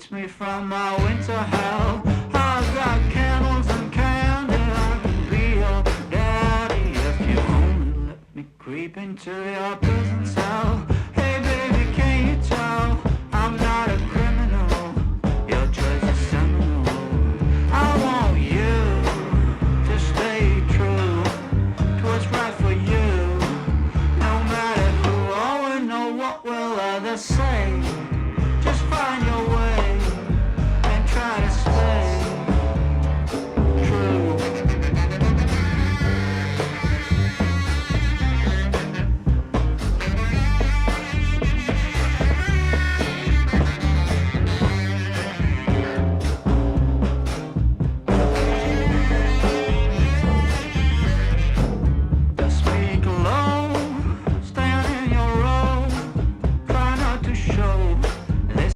separates me from my winter hell. I've got candles and candy, I can be your daddy if you only let me creep into your prison cell. Hey baby, can you tell I'm not a criminal? Your choice is seminal. I want you to stay true to what's right for you. No matter who or know what will others say. Just find your way and try to stay true. Just speak low, stand in your row, try not to show this.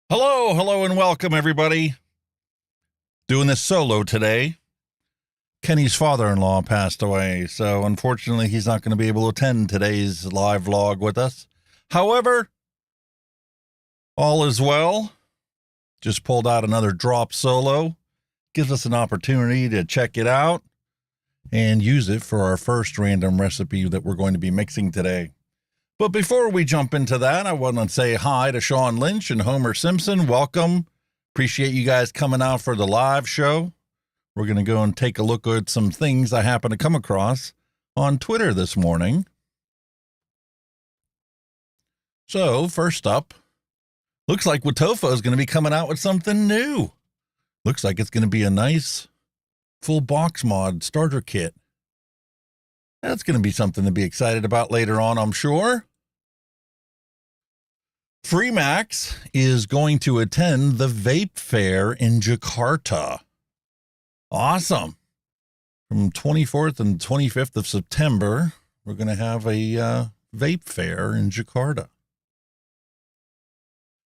Hello, and welcome, everybody. Doing this solo today. Kenny's father-in-law passed away, so unfortunately he's not going to be able to attend today's live vlog with us. However, all is well. Just pulled out another drop solo. Gives us an opportunity to check it out and use it for our first random recipe that we're going to be mixing today. But before we jump into that, I want to say hi to Sean Lynch and Homer Simpson. Welcome. Appreciate you guys coming out for the live show. We're going to go and take a look at some things I happen to come across on Twitter this morning. So, first up, looks like Watofa is going to be coming out with something new. Looks like it's going to be a nice full box mod starter kit. That's going to be something to be excited about later on, I'm sure. Freemax is going to attend the Vape Fair in Jakarta. Awesome. From 24th and 25th of September, we're going to have a Vape Fair in Jakarta.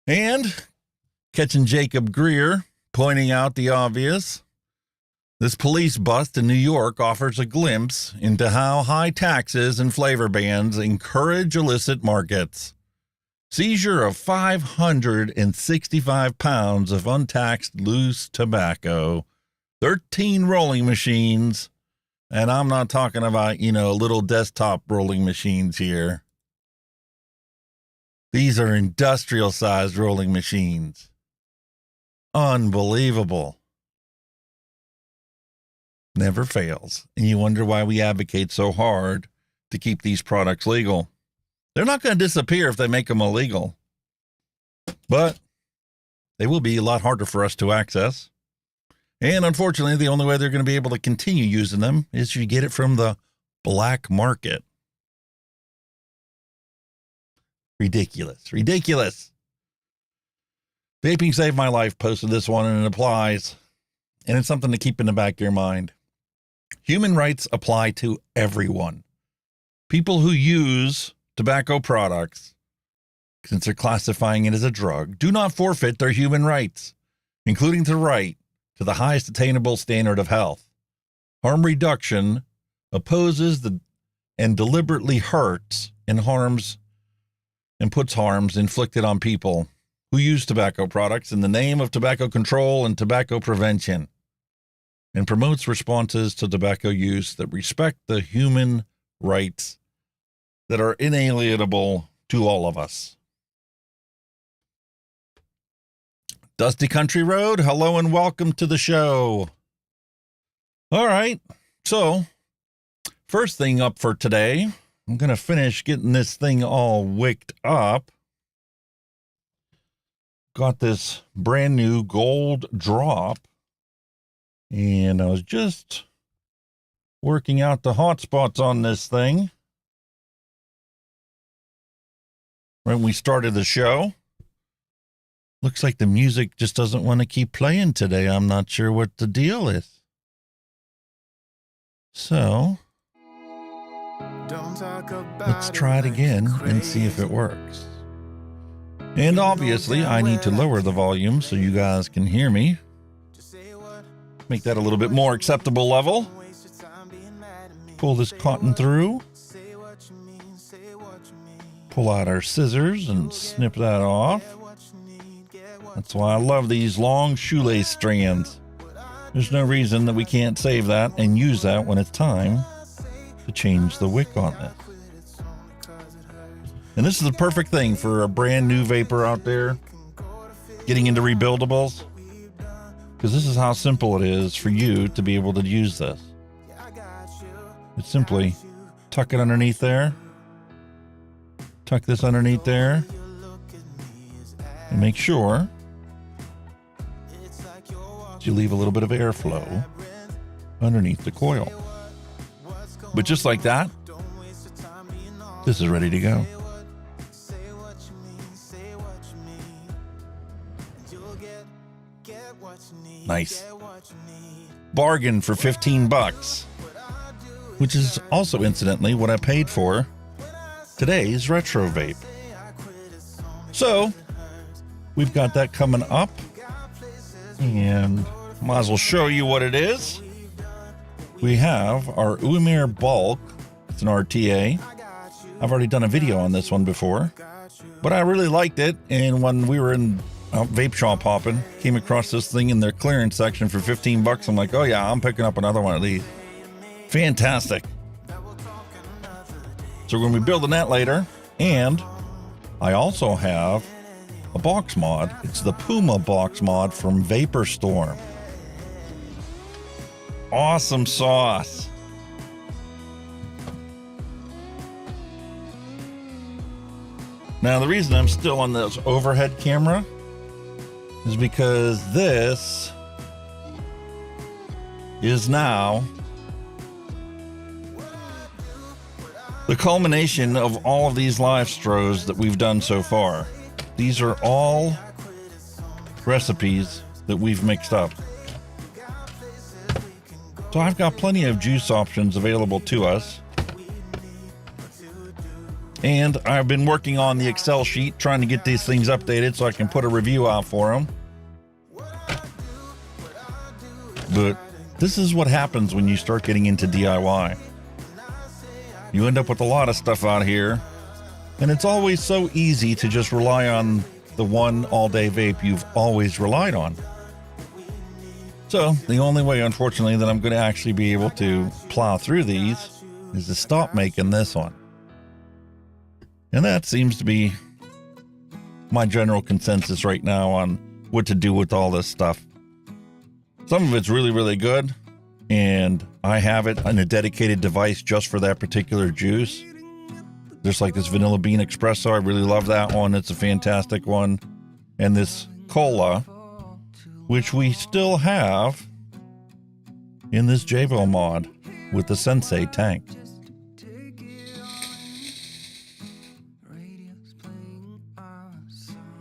And catching Jacob Greer pointing out the obvious. This police bust in New York offers a glimpse into how high taxes and flavor bans encourage illicit markets. Seizure of 565 pounds of untaxed loose tobacco, 13 rolling machines, and I'm not talking about, little desktop rolling machines here. These are industrial-sized rolling machines. Unbelievable. Never fails. And you wonder why we advocate so hard to keep these products legal. They're not going to disappear if they make them illegal. But they will be a lot harder for us to access. And unfortunately, the only way they're going to be able to continue using them is if you get it from the black market. Ridiculous. Ridiculous. Vaping Saved My Life posted this one, and it applies. And it's something to keep in the back of your mind. Human rights apply to everyone. People who use tobacco products, since they're classifying it as a drug, do not forfeit their human rights, including the right to the highest attainable standard of health. Harm reduction opposes and deliberately hurts and harms and puts harms inflicted on people who use tobacco products in the name of tobacco control and tobacco prevention, and promotes responses to tobacco use that respect the human rights that are inalienable to all of us. Dusty Country Road, hello and welcome to the show. All right, so first thing up for today, I'm going to finish getting this thing all wicked up. Got this brand new gold drop, and I was just working out the hot spots on this thing when we started the show. Looks like the music just doesn't want to keep playing today. I'm not sure what the deal is. So let's try it again and see if it works. And obviously I need to lower the volume so you guys can hear me. Make that a little bit more acceptable level. Pull this cotton through. Pull out our scissors and snip that off. That's why I love these long shoelace strands. There's no reason that we can't save that and use that when it's time to change the wick on it. And this is the perfect thing for a brand new vapor out there getting into rebuildables, because this is how simple it is for you to be able to use this. It's simply tuck it underneath there, tuck this underneath there, and make sure you leave a little bit of airflow underneath the coil. But just like that, this is ready to go. Nice. Bargain for 15 bucks, which is also incidentally what I paid for today's retro vape. So we've got that coming up, and might as well show you what it is. We have our Umir Bulk. It's an RTA. I've already done a video on this one before, but I really liked it. And when we were in vape shop hopping, came across this thing in their clearance section for 15 bucks. I'm like, oh yeah, I'm picking up another one of these. Fantastic. So we're going to be building that later. And I also have a box mod. It's the Puma box mod from Vapor Storm. Awesome sauce. Now, the reason I'm still on this overhead camera is because this is now the culmination of all of these live stros that we've done so far. These are all recipes that we've mixed up. So I've got plenty of juice options available to us. And I've been working on the Excel sheet, trying to get these things updated so I can put a review out for them. But this is what happens when you start getting into DIY. You end up with a lot of stuff out here, and it's always so easy to just rely on the one all-day vape you've always relied on. So the only way, unfortunately, that I'm going to actually be able to plow through these is to stop making this one. And that seems to be my general consensus right now on what to do with all this stuff. Some of it's really, really good, and I have it on a dedicated device just for that particular juice. There's like this vanilla bean espresso. I really love that one. It's a fantastic one. And this cola, which we still have in this JVO mod with the Sensei tank.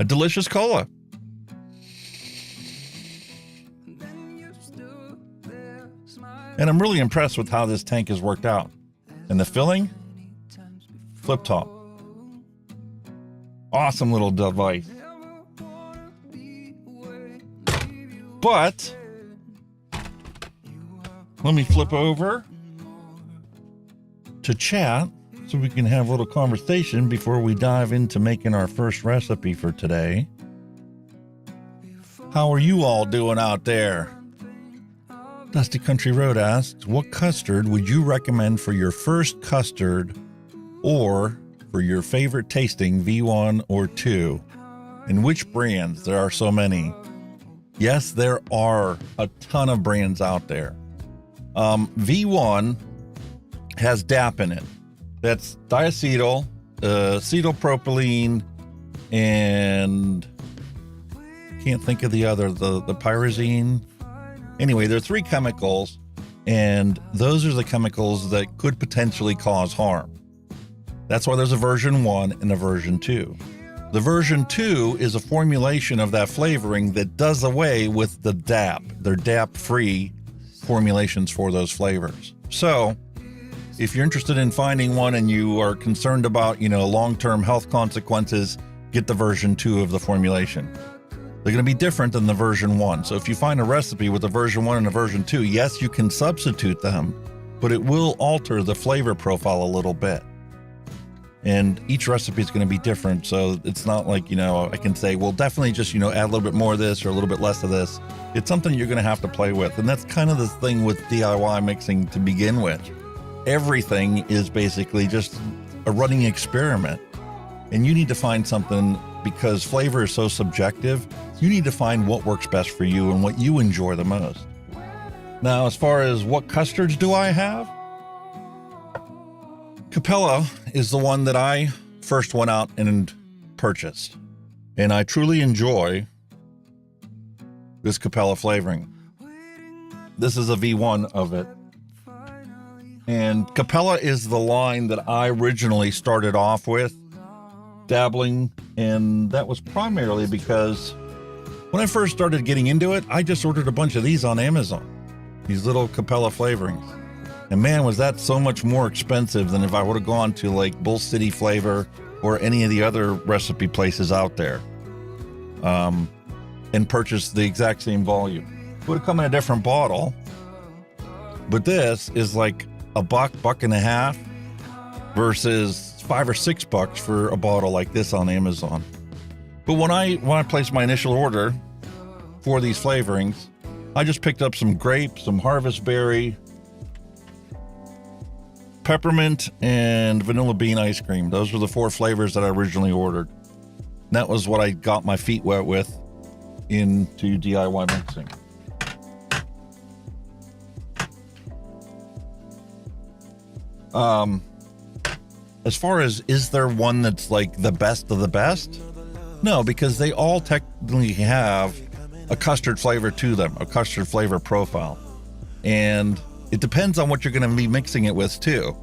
A delicious cola. And I'm really impressed with how this tank has worked out. And the filling, flip top. Awesome little device. But let me flip over to chat so we can have a little conversation before we dive into making our first recipe for today. How are you all doing out there? Dusty Country Road asks, what custard would you recommend for your first custard or for your favorite tasting V1 or 2? And which brands? There are so many. Yes, there are a ton of brands out there. V1 has DAP in it. That's diacetyl, acetylpropylene, and can't think of the other, the pyrazine. Anyway, there are 3 chemicals, and those are the chemicals that could potentially cause harm. That's why there's a version 1 and a version 2. The version 2 is a formulation of that flavoring that does away with the DAP. They're DAP-free formulations for those flavors. So if you're interested in finding one and you are concerned about, long-term health consequences, get the version 2 of the formulation. They're going to be different than the version 1. So if you find a recipe with a version 1 and a version 2, yes, you can substitute them, but it will alter the flavor profile a little bit. And each recipe is going to be different. So it's not like, I can say, well, definitely just, add a little bit more of this or a little bit less of this. It's something you're going to have to play with. And that's kind of the thing with DIY mixing to begin with. Everything is basically just a running experiment. And you need to find something, because flavor is so subjective, you need to find what works best for you and what you enjoy the most. Now, as far as what custards do I have? Capella is the one that I first went out and purchased. And I truly enjoy this Capella flavoring. This is a V1 of it. And Capella is the line that I originally started off with, dabbling, and that was primarily because when I first started getting into it, I just ordered a bunch of these on Amazon, these little Capella flavorings. And man, was that so much more expensive than if I would have gone to like Bull City Flavor or any of the other recipe places out there, and purchased the exact same volume. It would have come in a different bottle, but this is like $1.50 versus $5 or $6 for a bottle like this on Amazon. But when I placed my initial order for these flavorings, I just picked up some grape, some harvest berry, peppermint, and vanilla bean ice cream. Those were the 4 flavors that I originally ordered. And that was what I got my feet wet with into DIY mixing. As far as, is there one that's like the best of the best? No, because they all technically have a custard flavor to them, a custard flavor profile. And it depends on what you're going to be mixing it with too.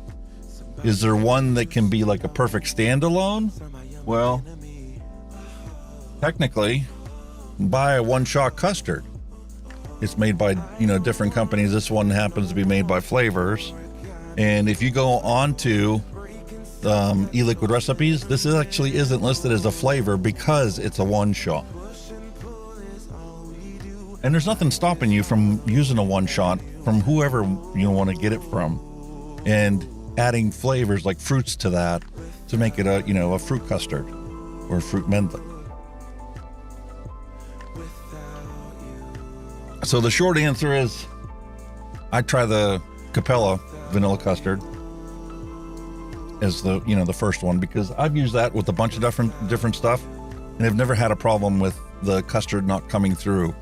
Is there one that can be like a perfect standalone? Well, technically, buy a one-shot custard. It's made by, different companies. This one happens to be made by Flavors. And if you go on to e-liquid recipes, this actually isn't listed as a flavor because it's a one-shot. And there's nothing stopping you from using a one-shot from whoever you want to get it from, and adding flavors like fruits to that to make it a fruit custard or fruit mentha. So the short answer is I try the Capella vanilla custard as the first one, because I've used that with a bunch of different stuff, and I've never had a problem with the custard not coming through.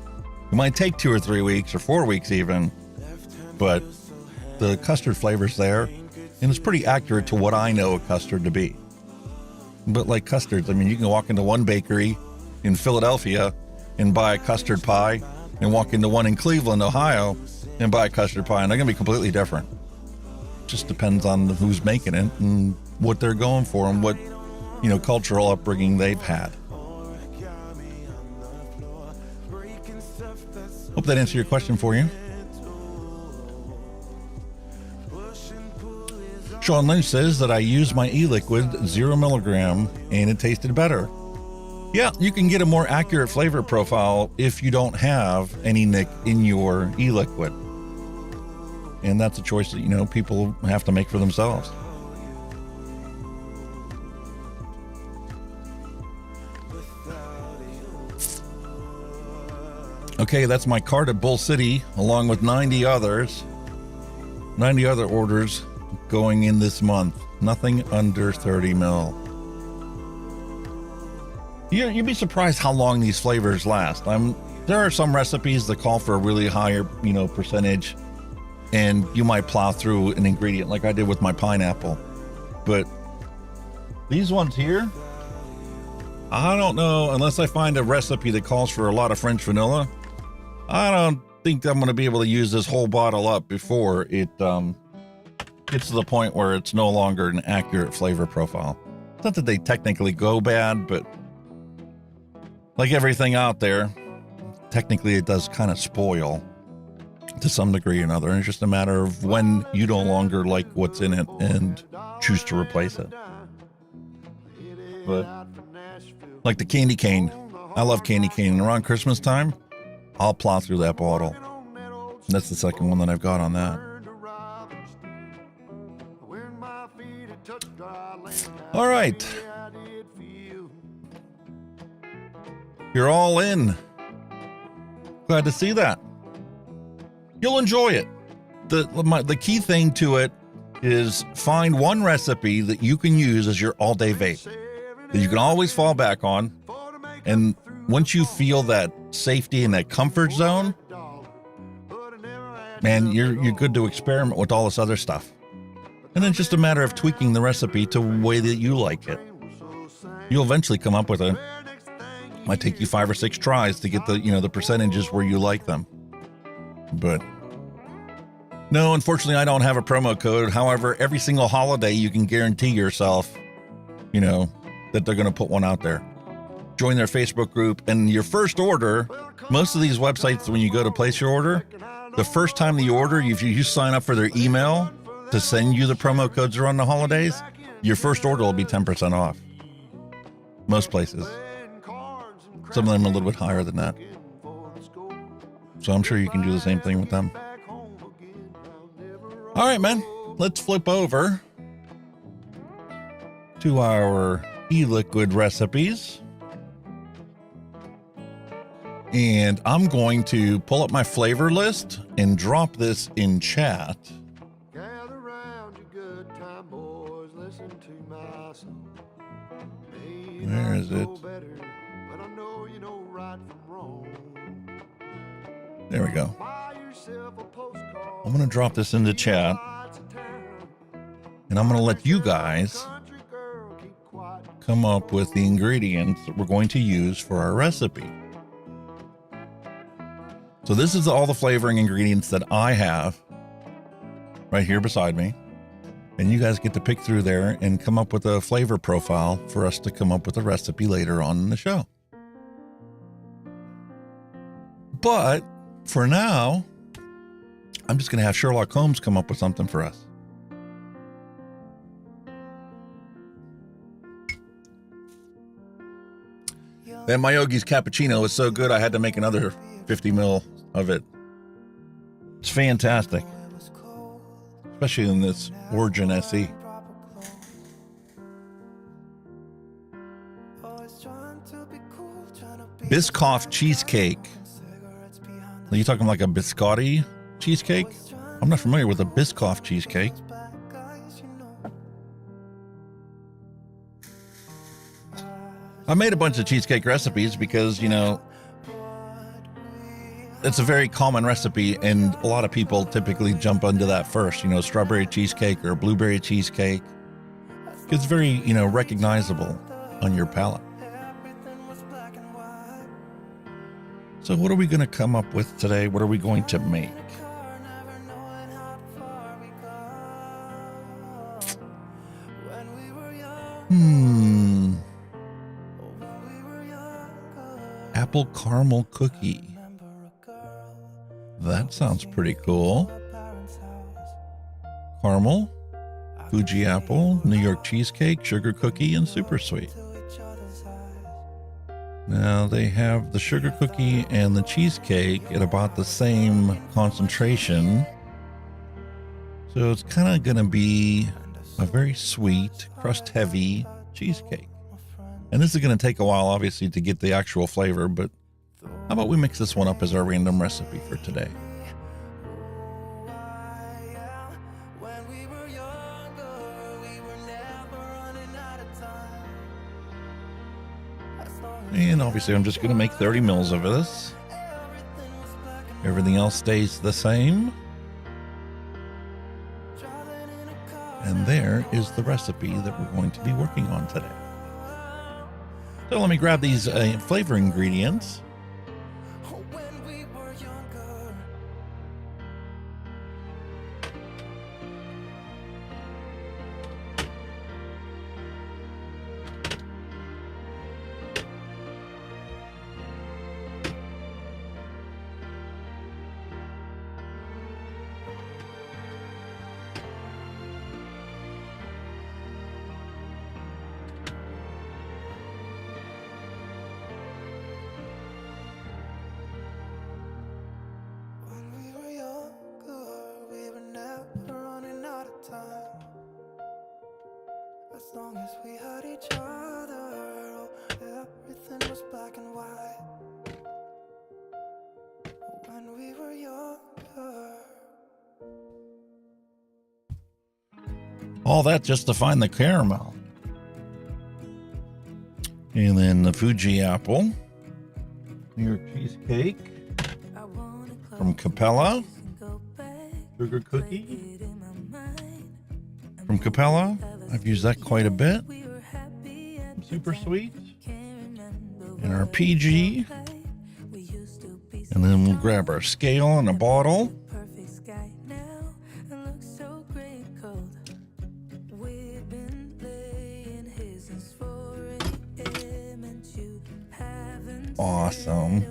It might take 2 or 3 weeks or 4 weeks even, but the custard flavor's there, and it's pretty accurate to what I know a custard to be. But like custards, you can walk into one bakery in Philadelphia and buy a custard pie, and walk into one in Cleveland, Ohio, and buy a custard pie, and they're going to be completely different. Just depends on who's making it and what they're going for and what, cultural upbringing they've had. Hope that answered your question for you. Sean Lynch says that I used my e-liquid 0 milligram and it tasted better. Yeah, you can get a more accurate flavor profile if you don't have any nic in your e-liquid. And that's a choice that, people have to make for themselves. Okay, that's my cart at Bull City, along with 90 others. 90 other orders going in this month. Nothing under 30 mil. You'd be surprised how long these flavors last. There are some recipes that call for a really higher, percentage, and you might plow through an ingredient like I did with my pineapple. But these ones here, I don't know, unless I find a recipe that calls for a lot of French vanilla, I don't think I'm going to be able to use this whole bottle up before it gets to the point where it's no longer an accurate flavor profile. Not that they technically go bad, but like everything out there, technically it does kind of spoil to some degree or another. And it's just a matter of when you no longer like what's in it and choose to replace it. But like the candy cane, I love candy cane. And around Christmas time, I'll plow through that bottle. And that's the second one that I've got on that. All right. You're all in. Glad to see that. You'll enjoy it. The key thing to it is find one recipe that you can use as your all-day vape, that you can always fall back on. And once you feel that safety and that comfort zone, man, you're good to experiment with all this other stuff. And then it's just a matter of tweaking the recipe to the way that you like it. You'll eventually come up with might take you 5 or 6 tries to get the percentages where you like them. But no, unfortunately, I don't have a promo code. However, every single holiday, you can guarantee yourself, that they're going to put one out there. Join their Facebook group, and your first order, most of these websites, when you go to place your order, the first time that you order, if you sign up for their email to send you the promo codes around the holidays, your first order will be 10% off. Most places. Some of them are a little bit higher than that. So I'm sure you can do the same thing with them. All right, man, let's flip over to our e-liquid recipes. And I'm going to pull up my flavor list and drop this in chat. Gather round your good time, boys, listen to my song. Where is it? But I know you know right from wrong. There we go. Buy yourself a postcard. I'm going to drop this into chat, and I'm going to let you guys come up with the ingredients that we're going to use for our recipe. So this is all the flavoring ingredients that I have right here beside me. And you guys get to pick through there and come up with a flavor profile for us to come up with a recipe later on in the show. But for now, I'm just going to have Sherlock Holmes come up with something for us. That Yogi's cappuccino is so good, I had to make another 50 mil of it. It's fantastic, especially in this Origin SE. Biscoff cheesecake. Are you talking like a biscotti cheesecake? I'm not familiar with a Biscoff cheesecake. I made a bunch of cheesecake recipes because, it's a very common recipe, and a lot of people typically jump into that first, strawberry cheesecake or blueberry cheesecake. It's very, recognizable on your palate. So what are we going to come up with today? What are we going to make? Apple caramel cookie. That sounds pretty cool. Caramel, Fuji apple, New York cheesecake, sugar cookie, and super sweet. Now they have the sugar cookie and the cheesecake at about the same concentration. So it's kind of going to be a very sweet, crust heavy cheesecake. And this is going to take a while, obviously, to get the actual flavor, but how about we mix this one up as our random recipe for today? And obviously I'm just going to make 30 mils of this. Everything else stays the same. And there is the recipe that we're going to be working on today. So let me grab these flavor ingredients. As long as we had each other, everything was black and white. When we were younger. All that just to find the caramel. And then the Fuji apple. New York cheesecake from Capella. Sugar cookie from Capella. I've used that quite a bit. Super sweet. And our PG. And then we'll grab our scale and a bottle. Awesome.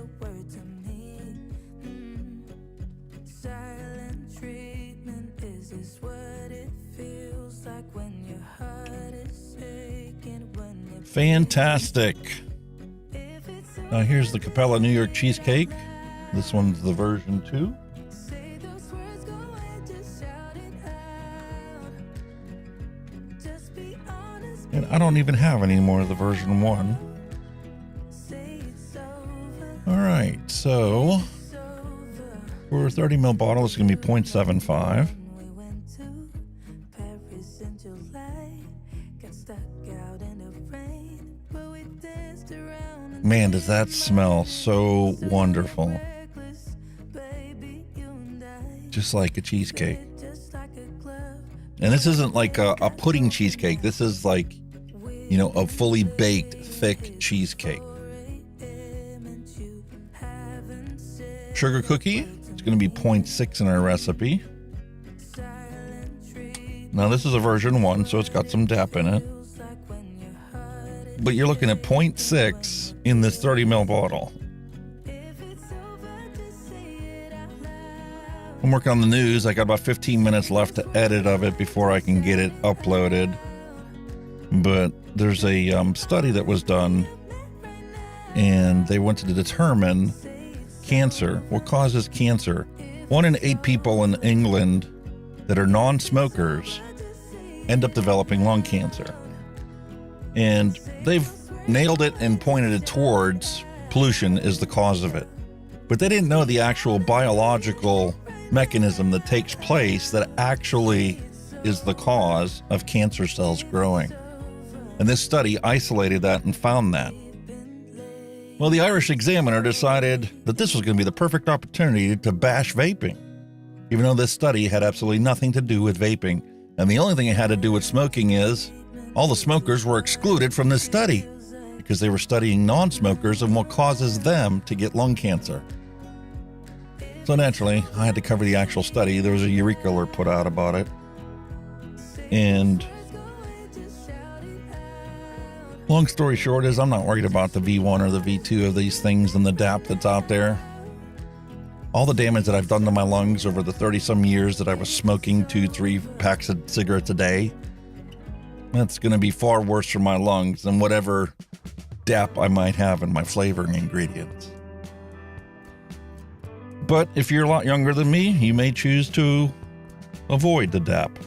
Fantastic. Now here's the Capella New York cheesecake. This one's the version 2. And I don't even have any more of the version 1. All right, so for a 30 ml bottle, it's going to be 0.75. Man, does that smell so wonderful. Just like a cheesecake. And this isn't like a pudding cheesecake. This is like, you know, a fully baked, thick cheesecake. Sugar cookie, it's going to be 0.6 in our recipe. Now this is a version 1, so it's got some DAP in it. But you're looking at 0.6 in this 30 ml bottle. I'm working on the news. I got about 15 minutes left to edit of it before I can get it uploaded. But there's a study that was done, and they wanted to determine cancer. What causes cancer? 1 in 8 people in England that are non-smokers end up developing lung cancer. And they've nailed it and pointed it towards pollution is the cause of it. But they didn't know the actual biological mechanism that takes place that actually is the cause of cancer cells growing. And this study isolated that and found that. Well, the Irish Examiner decided that this was going to be the perfect opportunity to bash vaping, even though this study had absolutely nothing to do with vaping. And the only thing it had to do with smoking is all the smokers were excluded from this study because they were studying non-smokers and what causes them to get lung cancer. So naturally, I had to cover the actual study. There was a Eureka alert put out about it. And long story short is I'm not worried about the V1 or the V2 of these things and the DAP that's out there. All the damage that I've done to my lungs over the 30-some years that I was smoking 2-3 packs of cigarettes a day, that's going to be far worse for my lungs than whatever DAP I might have in my flavoring ingredients. But if you're a lot younger than me, you may choose to avoid the DAP.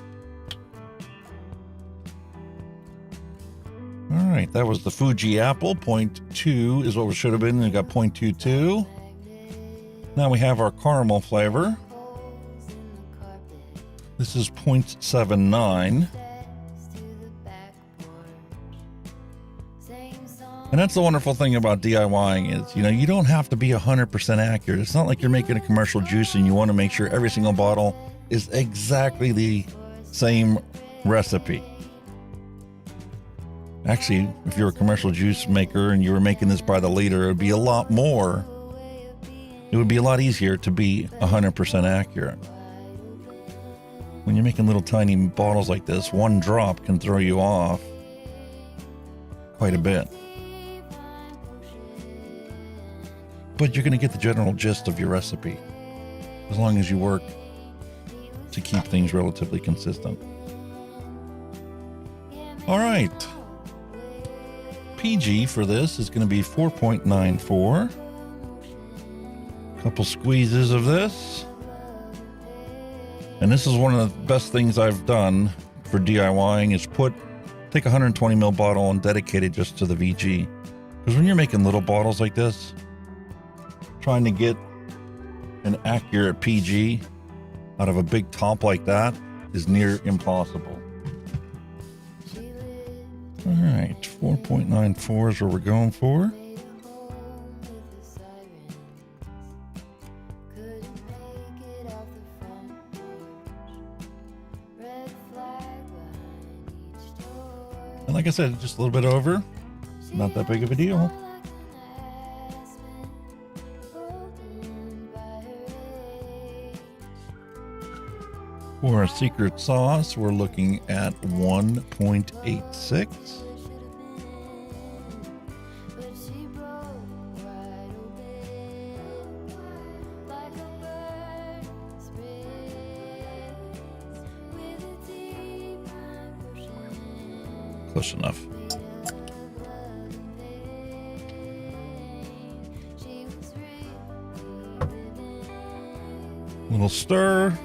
All right, right, that was the Fuji Apple. 0.2 is what it should have been. We got 0.22. Now we have our caramel flavor. This is 0.79. And that's the wonderful thing about DIYing is, you don't have to be 100% accurate. It's not like you're making a commercial juice and you want to make sure every single bottle is exactly the same recipe. Actually, if you're a commercial juice maker and you were making this by the liter, it would be a lot easier to be 100% accurate. When you're making little tiny bottles like this, one drop can throw you off quite a bit. But you're going to get the general gist of your recipe as long as you work to keep things relatively consistent. All right. PG for this is going to be 4.94. Couple squeezes of this. And this is one of the best things I've done for DIYing is take a 120 ml bottle and dedicate it just to the VG. Because when you're making little bottles like this, trying to get an accurate PG out of a big top like that is near impossible. All right, 4.94 is what we're going for. And like I said, just a little bit over. Not that big of a deal. For our secret sauce, we're looking at 1.86. Close enough. Little stir.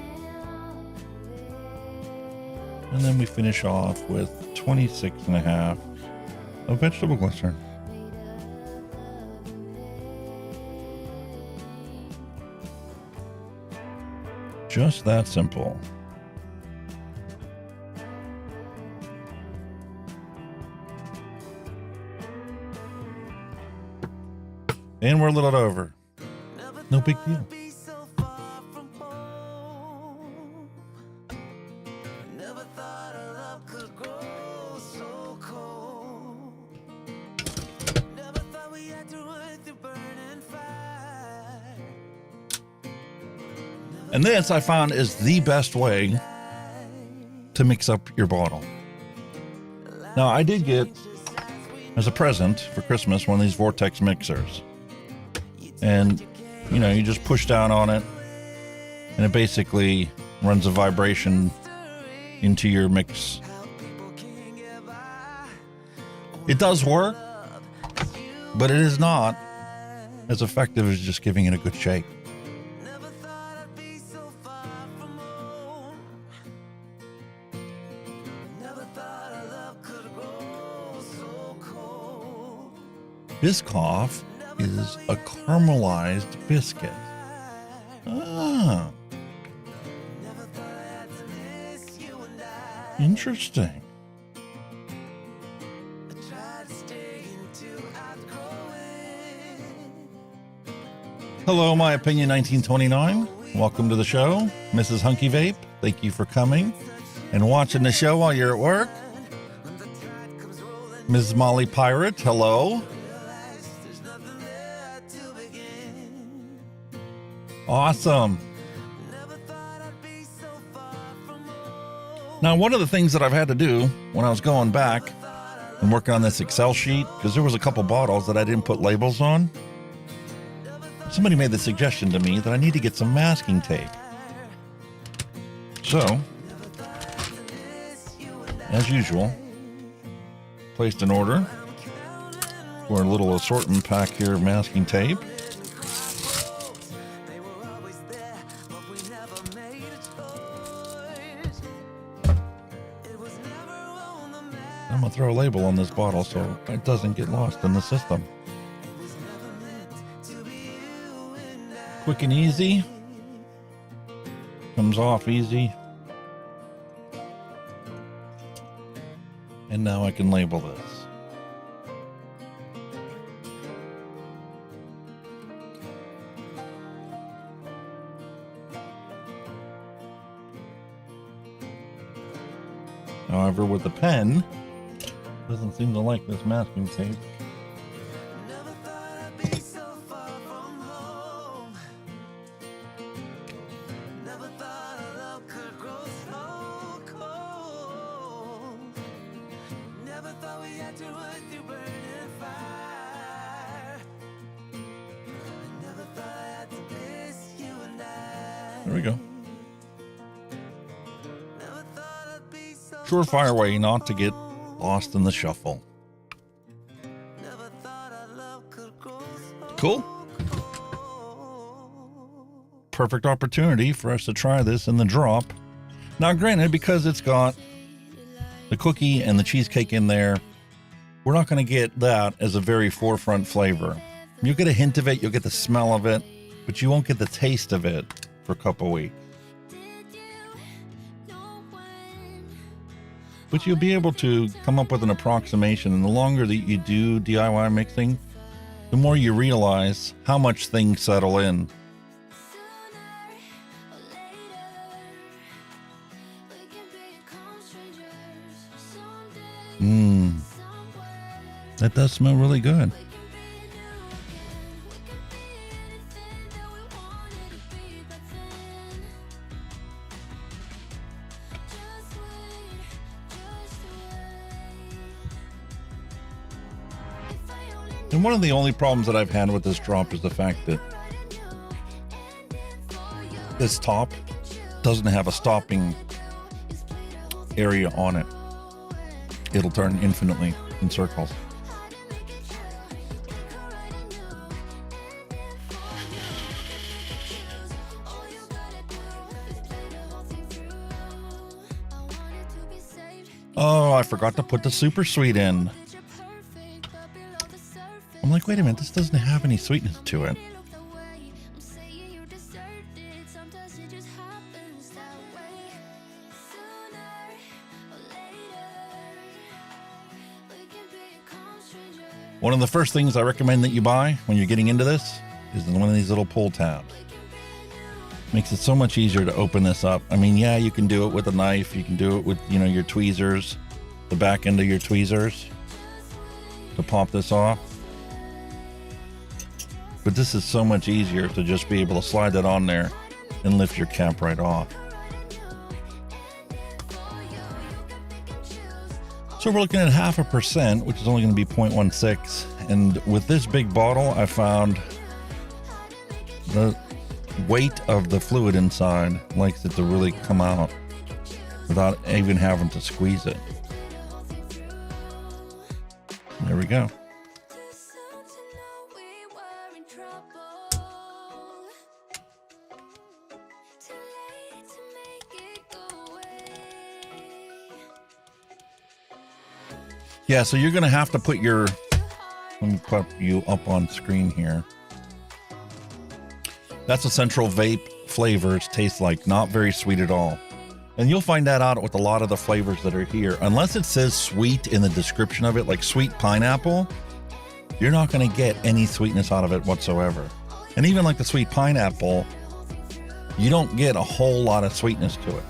And then we finish off with 26.5 of vegetable glycerin. Just that simple. And we're a little over. No big deal. And this I found is the best way to mix up your bottle. Now I did get as a present for Christmas one of these vortex mixers. And you just push down on it and it basically runs a vibration into your mix. It does work, but it is not as effective as just giving it a good shake. Biscoff is a caramelized biscuit. Ah. Interesting. Hello, My Opinion 1929. Welcome to the show. Mrs. Hunky Vape, thank you for coming and watching the show while you're at work. Ms. Molly Pirate, hello. Awesome. Now, one of the things that I've had to do when I was going back and working on this Excel sheet, because there was a couple bottles that I didn't put labels on, somebody made the suggestion to me that I need to get some masking tape. So, as usual, placed an order for a little assortment pack here of masking tape. throw a label on this bottle so it doesn't get lost in the system. Quick and easy. Comes off easy. And now I can label this. However, with the pen, doesn't seem to like this masking tape. There we go. Surefire way not to get lost in the shuffle. Cool. Perfect opportunity for us to try this in the drop. Now, granted, because it's got the cookie and the cheesecake in there, we're not going to get that as a very forefront flavor. You'll get a hint of it, you'll get the smell of it, but you won't get the taste of it for a couple weeks. But you'll be able to come up with an approximation, and the longer that you do DIY mixing, the more you realize how much things settle in. That does smell really good. And one of the only problems that I've had with this drop is the fact that this top doesn't have a stopping area on it. It'll turn infinitely in circles. Oh, I forgot to put the super sweet in. I'm like, wait a minute, this doesn't have any sweetness to it. One of the first things I recommend that you buy when you're getting into this is one of these little pull tabs. Makes it so much easier to open this up. I mean, yeah, you can do it with a knife. You can do it with, your tweezers, the back end of your tweezers to pop this off. But this is so much easier to just be able to slide that on there and lift your cap right off. So we're looking at 0.5%, which is only going to be 0.16. And with this big bottle, I found the weight of the fluid inside likes it to really come out without even having to squeeze it. There we go. Yeah, so you're going to have to put your, let me put you up on screen here. That's what Central Vape flavors taste like. Not very sweet at all. And you'll find that out with a lot of the flavors that are here. Unless it says sweet in the description of it, like sweet pineapple, you're not going to get any sweetness out of it whatsoever. And even like the sweet pineapple, you don't get a whole lot of sweetness to it.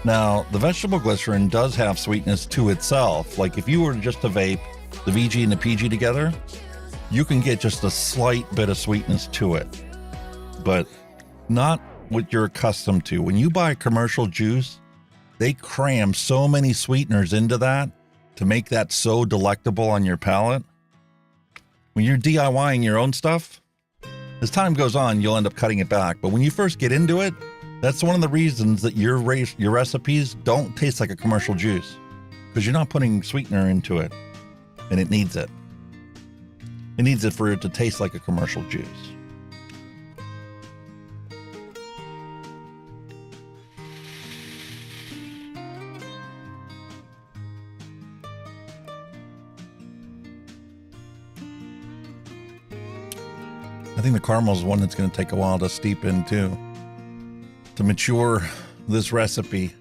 Now, the vegetable glycerin does have sweetness to itself. Like if you were just to vape the VG and the PG together, you can get just a slight bit of sweetness to it, but not what you're accustomed to. When you buy commercial juice, they cram so many sweeteners into that to make that so delectable on your palate. When you're DIYing your own stuff, as time goes on, you'll end up cutting it back. But when you first get into it, that's one of the reasons that your recipes don't taste like a commercial juice, because you're not putting sweetener into it, and it needs it. It needs it for it to taste like a commercial juice. I think the caramel is one that's going to take a while to steep into, to mature this recipe.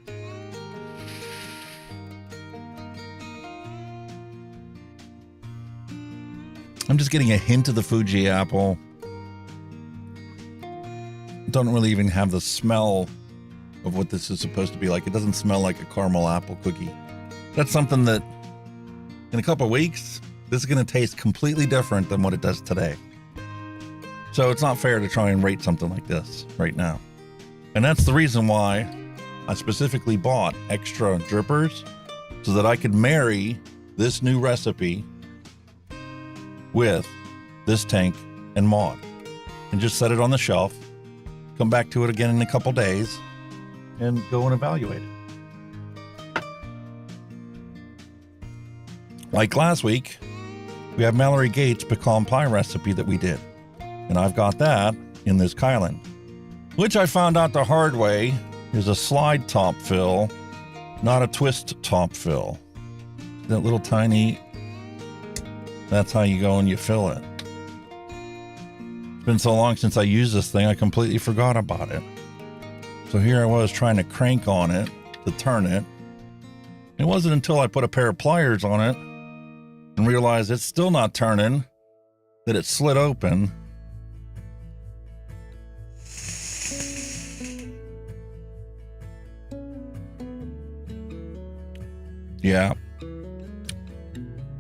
I'm just getting a hint of the Fuji apple. Don't really even have the smell of what this is supposed to be like. It doesn't smell like a caramel apple cookie. That's something that in a couple of weeks, this is going to taste completely different than what it does today. So it's not fair to try and rate something like this right now. And that's the reason why I specifically bought extra drippers, so that I could marry this new recipe with this tank and mod, and just set it on the shelf, come back to it again in a couple days, and go and evaluate it. Like last week, we have Mallory Gates' pecan pie recipe that we did, and I've got that in this Chillin, which I found out the hard way is a slide top fill, not a twist top fill. That little tiny, that's how you go and you fill it. It's been so long since I used this thing, I completely forgot about it. So here I was trying to crank on it to turn it. It wasn't until I put a pair of pliers on it and realized it's still not turning that it slid open. Yeah.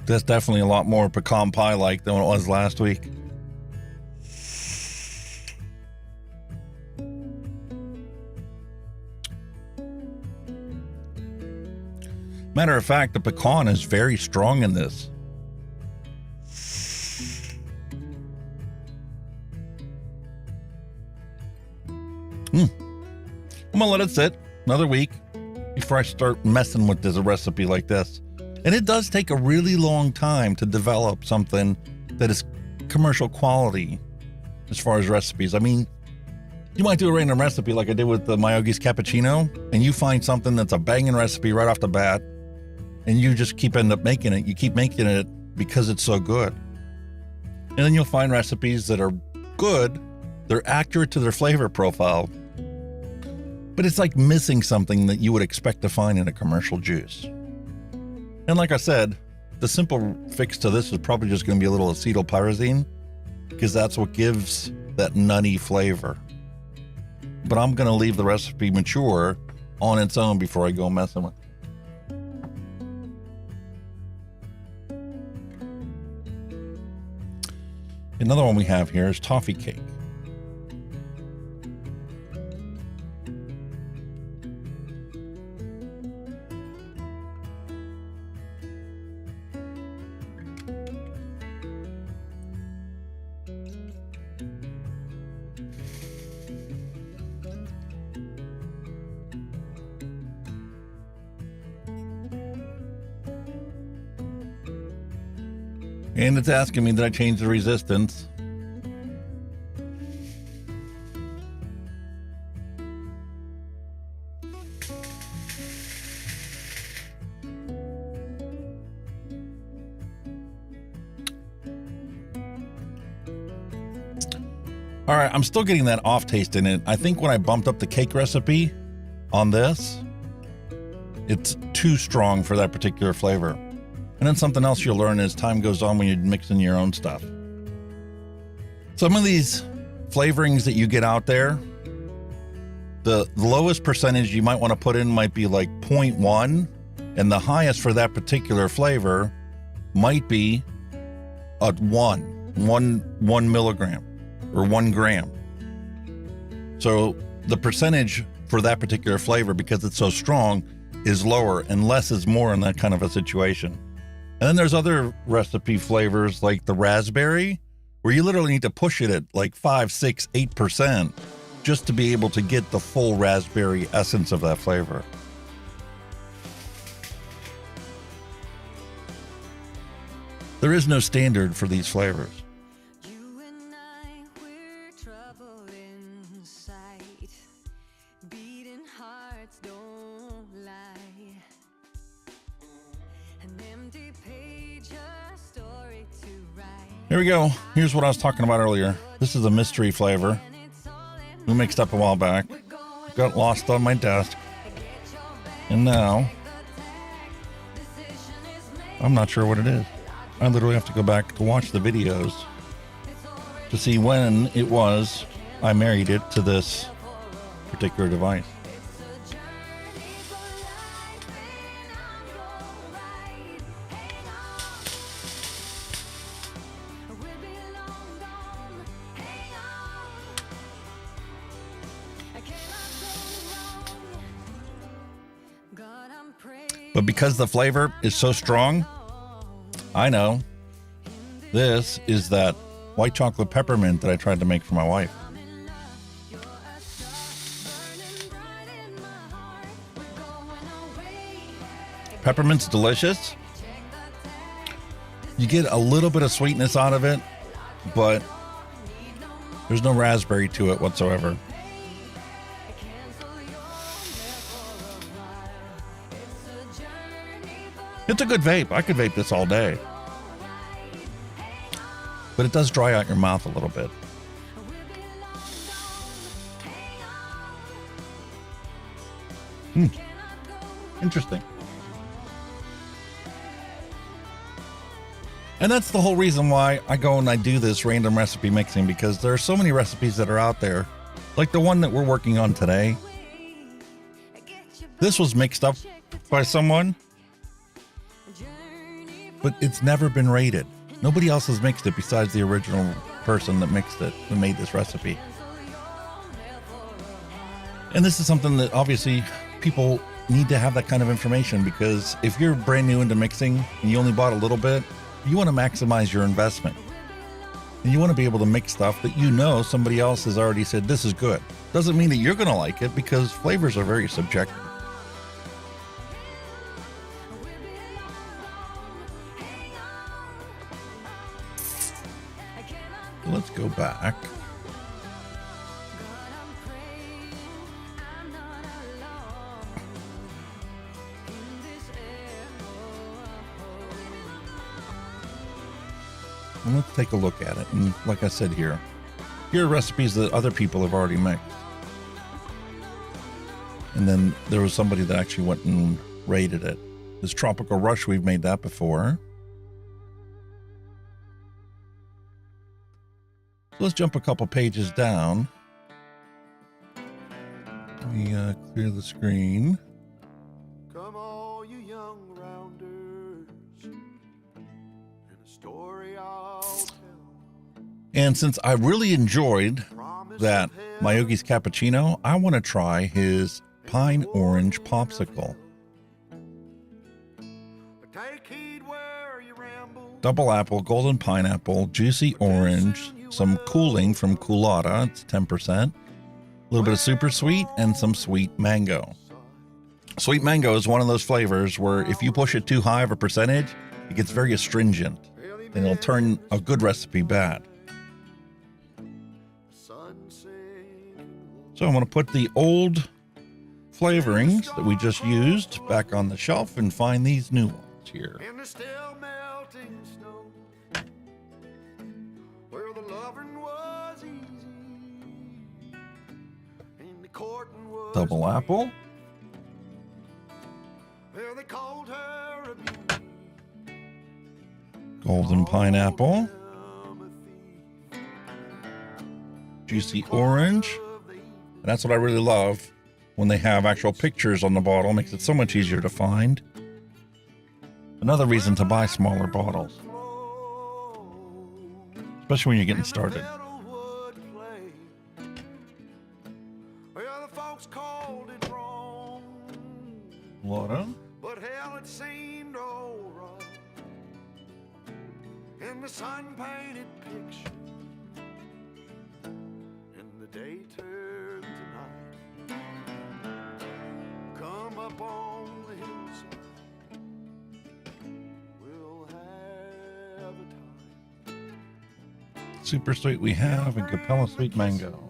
That's definitely a lot more pecan pie-like than what it was last week. Matter of fact, the pecan is very strong in this. I'm gonna let it sit another week before I start messing with this recipe like this. And it does take a really long time to develop something that is commercial quality as far as recipes. I mean, you might do a random recipe like I did with the Myogi's cappuccino, and you find something that's a banging recipe right off the bat, and you just end up making it. You keep making it because it's so good. And then you'll find recipes that are good, they're accurate to their flavor profile, but it's like missing something that you would expect to find in a commercial juice. And like I said, the simple fix to this is probably just going to be a little acetylpyrazine, because that's what gives that nutty flavor. But I'm going to leave the recipe mature on its own before I go messing with it. Another one we have here is toffee cake. And it's asking me that I change the resistance. All right, I'm still getting that off taste in it. I think when I bumped up the cake recipe on this, it's too strong for that particular flavor. And then something else you'll learn as time goes on when you're mixing your own stuff. Some of these flavorings that you get out there, the lowest percentage you might want to put in might be like 0.1, and the highest for that particular flavor might be a 1 milligram or 1 gram. So the percentage for that particular flavor, because it's so strong, is lower, and less is more in that kind of a situation. And then there's other recipe flavors like the raspberry, where you literally need to push it at like 5, 6, 8% just to be able to get the full raspberry essence of that flavor. There is no standard for these flavors. You and I, we're trouble inside. Beating hearts don't lie. An empty page, a story to write. Here we go. Here's what I was talking about earlier. This is a mystery flavor we mixed up a while back. Got lost on my desk. And now I'm not sure what it is. I literally have to go back to watch the videos to see when it was I married it to this particular device. But because the flavor is so strong, I know this is that white chocolate peppermint that I tried to make for my wife. Peppermint's delicious. You get a little bit of sweetness out of it, but there's no raspberry to it whatsoever. It's a good vape. I could vape this all day. But it does dry out your mouth a little bit. Interesting. And that's the whole reason why I go and I do this random recipe mixing, because there are so many recipes that are out there. Like the one that we're working on today. This was mixed up by someone, but it's never been rated. Nobody else has mixed it besides the original person that mixed it, who made this recipe. And this is something that obviously people need to have that kind of information, because if you're brand new into mixing and you only bought a little bit, you want to maximize your investment. And you want to be able to mix stuff that you know somebody else has already said, this is good. Doesn't mean that you're going to like it, because flavors are very subjective. Let's go back. And let's take a look at it. And like I said here are recipes that other people have already mixed. And then there was somebody that actually went and rated it. This Tropical Rush, we've made that before. So let's jump a couple pages down. Let me clear the screen. Come all you young rounders, and a story I'll tell. And since I really enjoyed that Mayogi's cappuccino, I want to try his pine orange popsicle. Take heed where you ramble. Double apple, golden pineapple, juicy orange, some cooling from Coolada, it's 10%, a little bit of super sweet, and some sweet mango. Sweet mango is one of those flavors where if you push it too high of a percentage, it gets very astringent, and it'll turn a good recipe bad. So I'm going to put the old flavorings that we just used back on the shelf and find these new ones here. In the still melting snow, where the loving was easy, and the courting was Double apple, where they called her a beauty. golden pineapple, juicy orange. And that's what I really love, when they have actual pictures on the bottle. Makes it so much easier to find. Another reason to buy smaller bottles, especially when you're getting started. Water. But hell, it seemed alright in the sun-painted picture, and the day turned to night. Come up on the hillside, we'll have a time. Super sweet we have, and Capella sweet mango.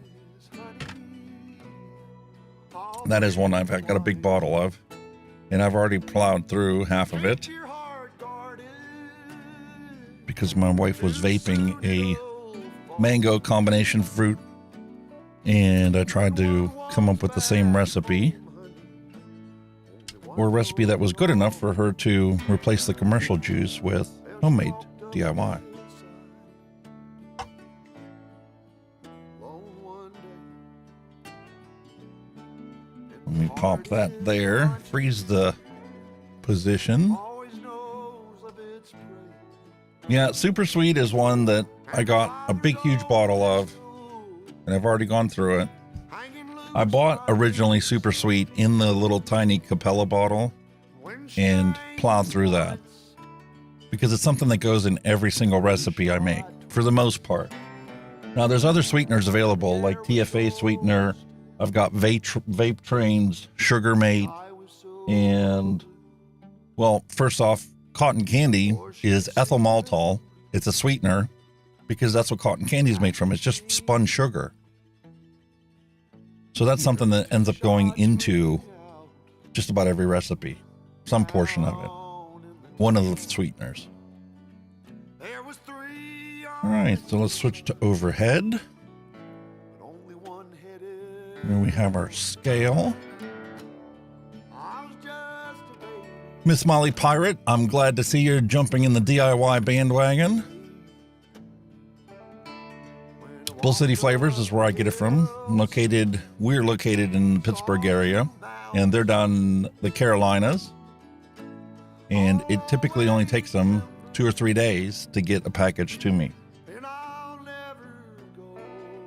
That is one I've got a big bottle of, and I've already plowed through half of it because my wife was vaping a mango combination fruit, and I tried to come up with the same recipe, or a recipe that was good enough for her to replace the commercial juice with homemade DIY. Let me pop that there, freeze the position. Yeah, Super Sweet is one that I got a big, huge bottle of, and I've already gone through it. I bought originally Super Sweet in the little tiny Capella bottle and plowed through that because it's something that goes in every single recipe I make for the most part. Now there's other sweeteners available like TFA sweetener. I've got Vape Train's Sugar Mate, and well, first off, cotton candy is ethyl maltol. It's a sweetener because that's what cotton candy is made from. It's just spun sugar. So that's something that ends up going into just about every recipe, some portion of it. One of the sweeteners. All right, so let's switch to overhead. Here we have our scale. Miss Molly Pirate, I'm glad to see you're jumping in the DIY bandwagon. Bull City Flavors is where I get it from. We're located in the Pittsburgh area, and they're down in the Carolinas. And it typically only takes them 2 or 3 days to get a package to me.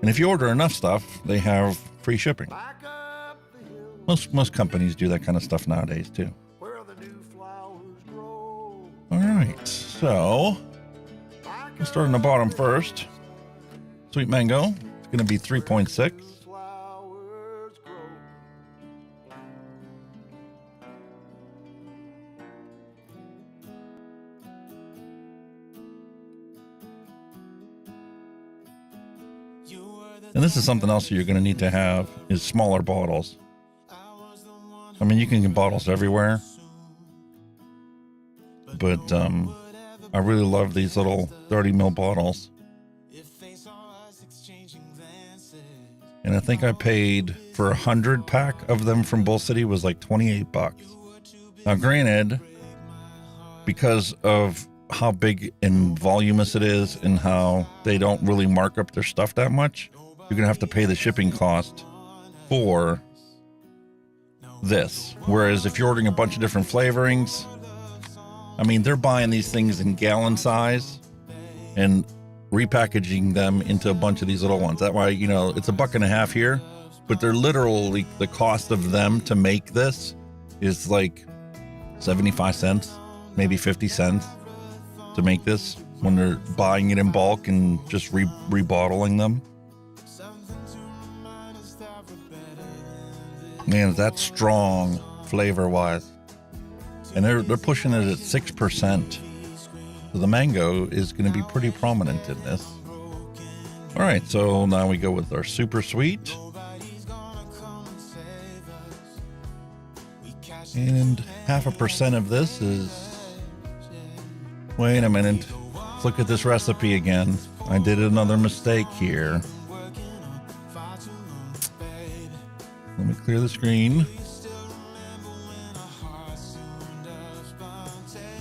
And if you order enough stuff, they have free shipping. Most companies do that kind of stuff nowadays too. All right, so we'll start on the bottom first. Sweet mango, it's going to be 3.6. And this is something else you're going to need to have is smaller bottles. I mean, you can get bottles everywhere, but I really love these little 30 ml bottles. And I think I paid for 100 pack of them from Bull City was like $28. Now, granted, because of how big and voluminous it is and how they don't really mark up their stuff that much, you're going to have to pay the shipping cost for this. Whereas if you're ordering a bunch of different flavorings, I mean, they're buying these things in gallon size and repackaging them into a bunch of these little ones. That way, you know, it's $1.50 here, but they're literally, the cost of them to make this is like 75 cents, maybe 50 cents to make this when they're buying it in bulk and just rebottling them. Man, that's strong flavor wise. And they're pushing it at 6%. So the mango is going to be pretty prominent in this. All right, so now we go with our super sweet. And 0.5% of this is, wait a minute, let's look at this recipe again. I did another mistake here. Let me clear the screen.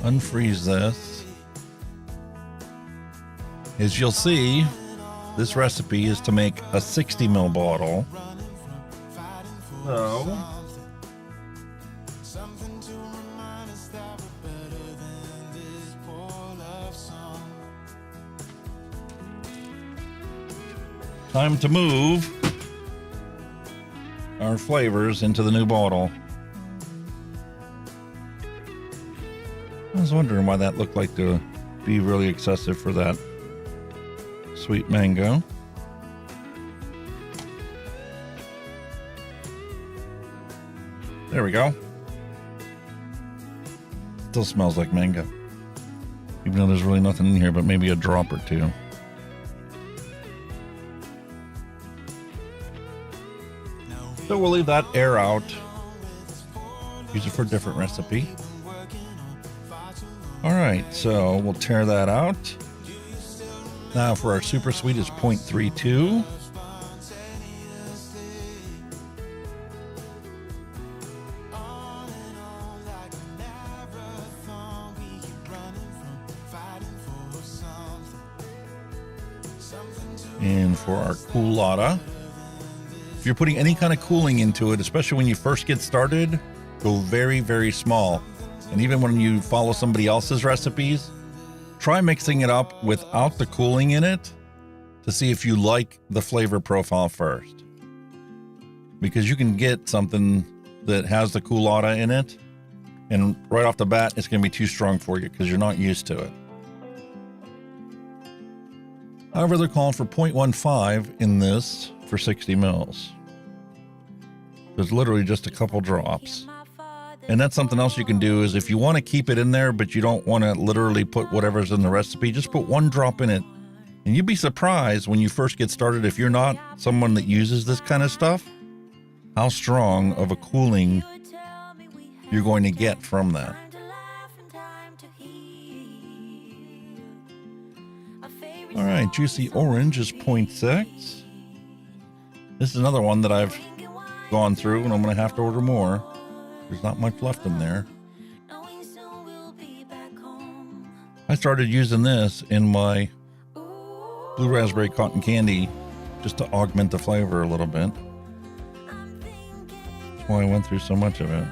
Unfreeze this. As you'll see, this recipe is to make a 60 ml bottle. So, time to move our flavors into the new bottle. I was wondering why that looked like to be really excessive for that sweet mango. There we go. Still smells like mango, even though there's really nothing in here but maybe a drop or two. So we'll leave that air out. Use it for a different recipe. All right, so we'll tear that out. Now for our super sweet is 0.32. And for our Coolata, if you're putting any kind of cooling into it, especially when you first get started, go very, very small. And even when you follow somebody else's recipes, try mixing it up without the cooling in it to see if you like the flavor profile first. Because you can get something that has the Coolata in it, and right off the bat, it's going to be too strong for you because you're not used to it. However, they're calling for 0.15 in this for 60 mils. There's literally just a couple drops. And that's something else you can do is if you want to keep it in there, but you don't want to literally put whatever's in the recipe, just put one drop in it. And you'd be surprised when you first get started, if you're not someone that uses this kind of stuff, how strong of a cooling you're going to get from that. All right, Juicy Orange is 0.6. This is another one that I've gone through, and I'm going to have to order more. There's not much left in there. I started using this in my blue raspberry cotton candy just to augment the flavor a little bit. That's why I went through so much of it.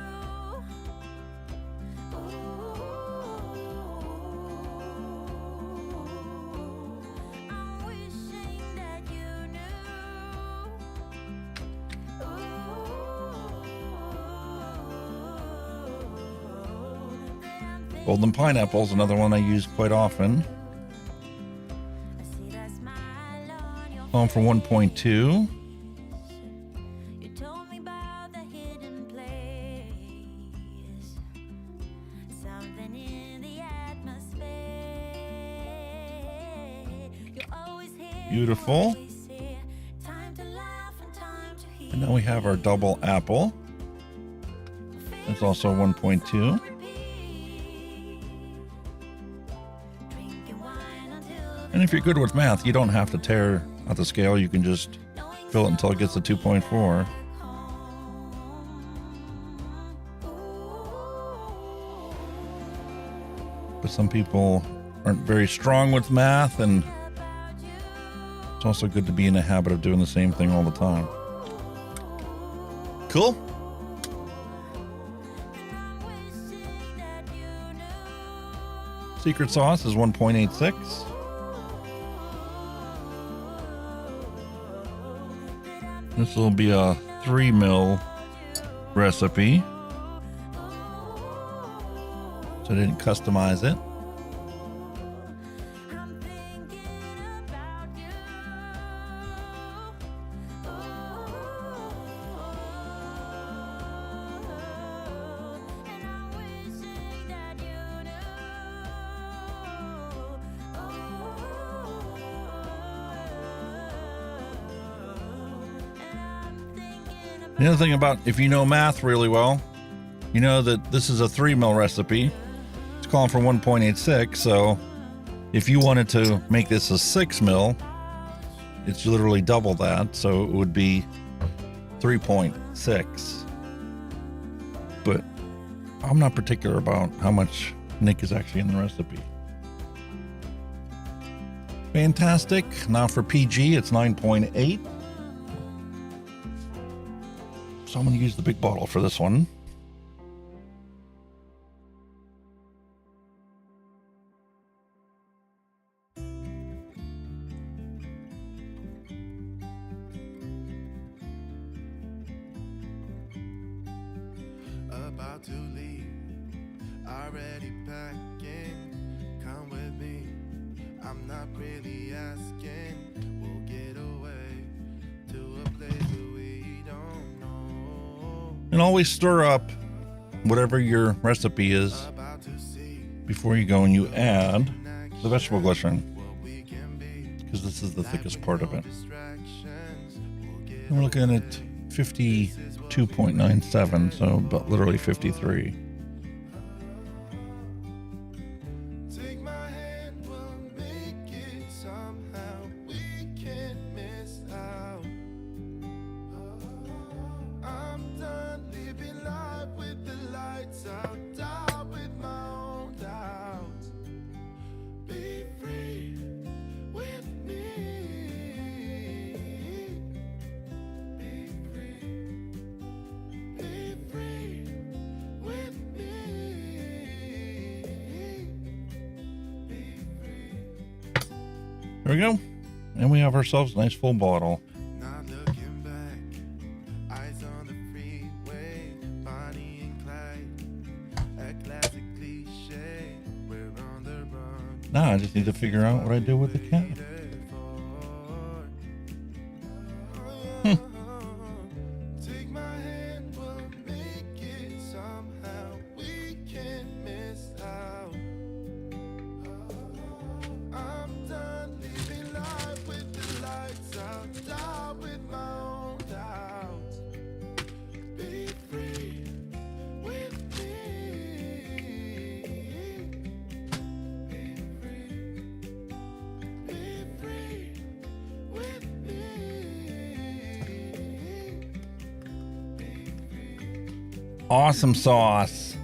Golden Pineapple is another one I use quite often. On for 1.2. Beautiful. And now we have our double apple. It's also 1.2. And if you're good with math, you don't have to tear out the scale. You can just fill it until it gets to 2.4. But some people aren't very strong with math, and it's also good to be in the habit of doing the same thing all the time. Cool. Secret sauce is 1.86. This will be a 3 mil recipe. So I didn't customize it. The other thing about, if you know math really well, you know that this is a 3 mil recipe. It's calling for 1.86. So if you wanted to make this a 6 mil, it's literally double that. So it would be 3.6. But I'm not particular about how much Nick is actually in the recipe. Fantastic. Now for PG, it's 9.8. So I'm going to use the big bottle for this one. About to leave, already packing. Come with me, I'm not really asking. We'll get away to a place where we don't know. And always stir up whatever your recipe is before you go and you add the vegetable glycerin, because this is the thickest part of it. And we're looking at 52.97, so about literally 53. Take my hand, we'll make it somehow. There we go. And we have ourselves a nice full bottle. Not looking back, eyes on the freeway, Bonnie and Clyde, a classic cliche, we're on the run. Now I just need to figure out what I do with the cat. Take my hand, we'll make it somehow, we can't miss out. I'm done living life with the lights out, die with my own doubts. Be free with me. Be free with me. Awesome sauce.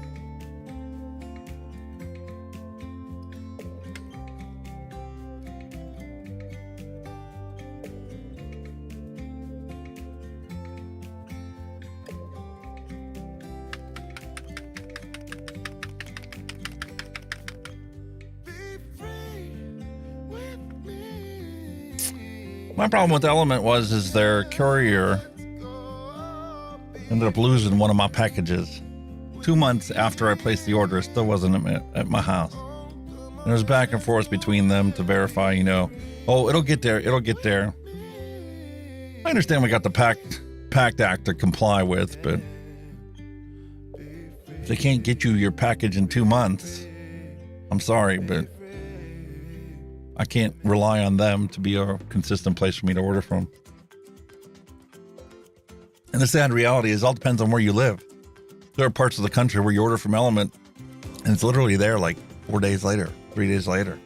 My problem with Element is their courier ended up losing one of my packages. 2 months after I placed the order, it still wasn't at my house. And it was back and forth between them to verify, oh, it'll get there, it'll get there. I understand we got the Pact Act to comply with, but if they can't get you your package in 2 months, I'm sorry, but I can't rely on them to be a consistent place for me to order from. And the sad reality is, it all depends on where you live. There are parts of the country where you order from Element and it's literally there like 4 days later, 3 days later.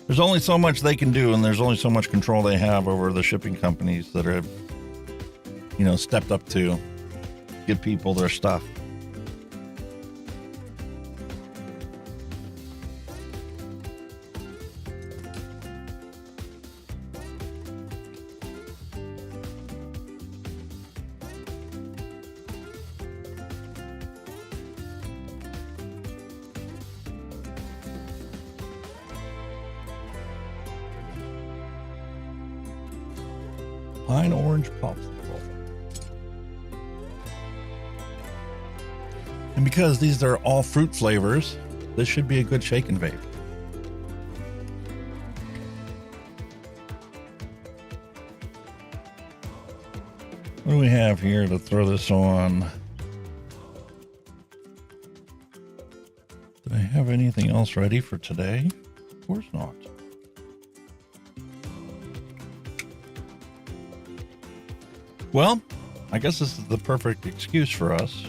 There's only so much they can do, and there's only so much control they have over the shipping companies that have, stepped up to give people their stuff. Pine orange popsicle. And because these are all fruit flavors, this should be a good shake and vape. What do we have here to throw this on? Did I have anything else ready for today? Of course not. Well, I guess this is the perfect excuse for us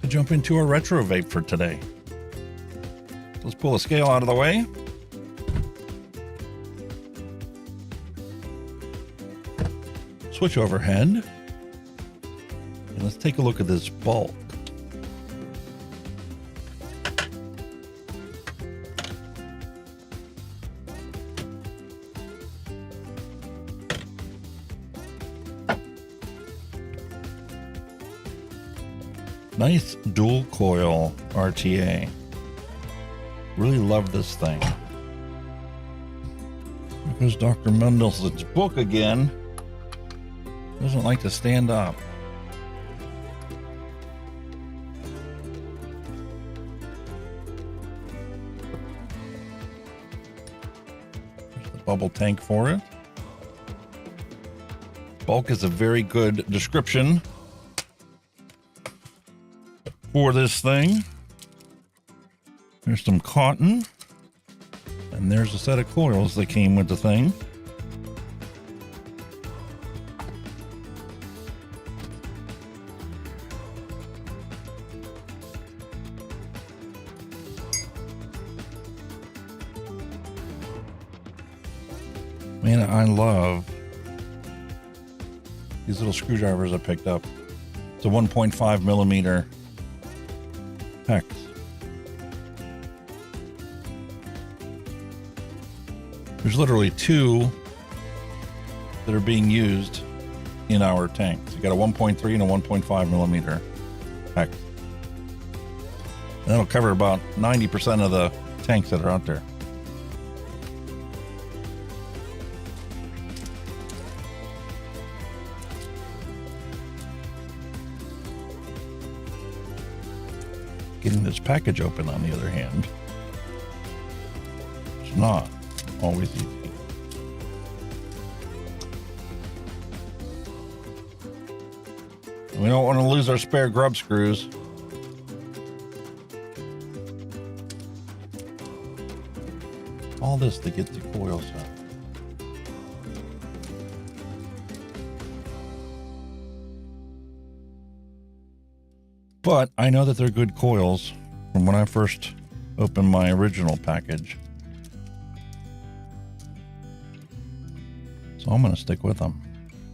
to jump into a retro vape for today. Let's pull the scale out of the way. Switch overhead. And let's take a look at this bulk. Nice dual coil RTA. Really love this thing. Because Dr. Mendelssohn's book again. Doesn't like to stand up. There's the bubble tank for it. Bulk is a very good description for this thing. There's some cotton, and there's a set of coils that came with the thing. Man, I love these little screwdrivers I picked up. It's a 1.5 millimeter hex. There's literally two that are being used in our tanks. You got a 1.3 and a 1.5 millimeter. Heck, that'll cover about 90% of the tanks that are out there. Getting this package open, on the other hand, it's not always easy. We don't want to lose our spare grub screws. All this to get the coils out. But I know that they're good coils from when I first opened my original package. So I'm going to stick with them.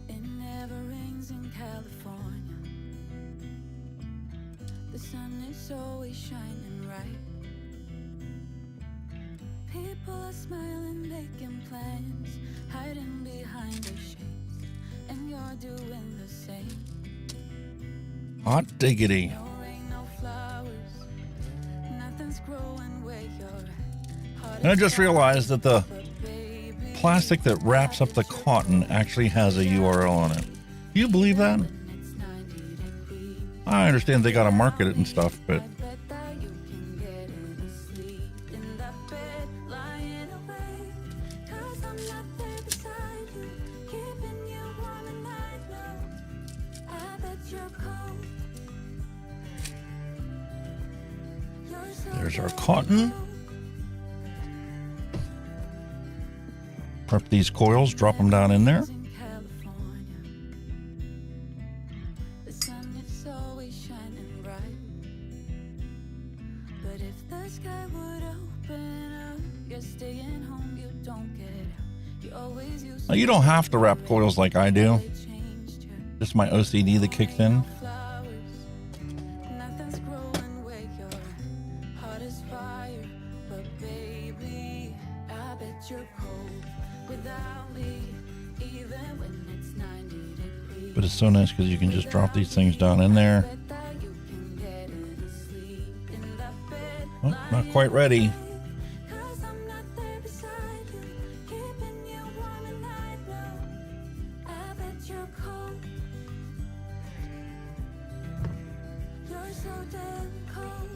It never rains in California. The sun is always shining bright. People are smiling, making plans, hiding behind their shades, and you're doing the same. Hot diggity. No rain, no flowers, nothing's growing where you're at. And I just realized that the plastic that wraps up the cotton actually has a URL on it. Do you believe that? I understand they got to market it and stuff, but there's our cotton. Prep these coils, drop them down in there. The sun is always shining bright. But if the sky would open up, you're staying home, you don't get out. You always use Now, you don't have to wrap coils like I do. Just my OCD that kicks in. nothing's growing where you're at. Heart is fire, but baby, I bet you're cold without me, even when it's 90 degrees. But it's so nice because you can just drop these things down in there. Bet that you can get any sleep in that bed. Oh, not quite ready. 'Cause I'm not there beside you, keeping you warm, and I know I bet you're cold. You're so damn cold.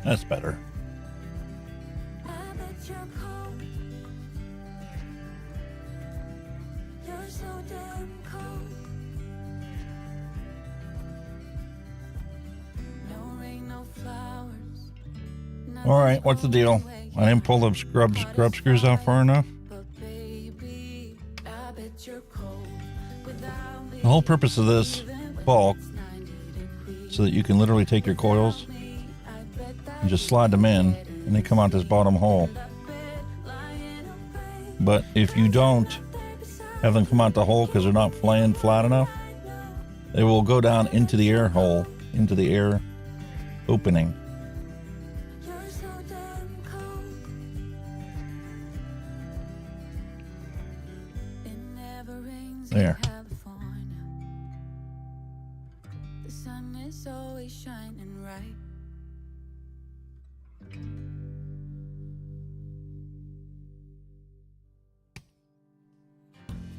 That's better. I bet you're cold. You're so damn cold. No rain, no flowers. All right, what's the deal? I didn't pull the grub screws out far enough. But baby, I bet you're cold without me. The whole purpose of this bulk, 90 degrees. so that you can literally take your coils I bet that and just slide them in, and they come out this bottom hole. lying awake. But if you don't have them come out the hole because they're not laying flat enough, they will go down into the air hole, into the air opening. You're so damn cold. It never rains There. in California. The sun is always shining right.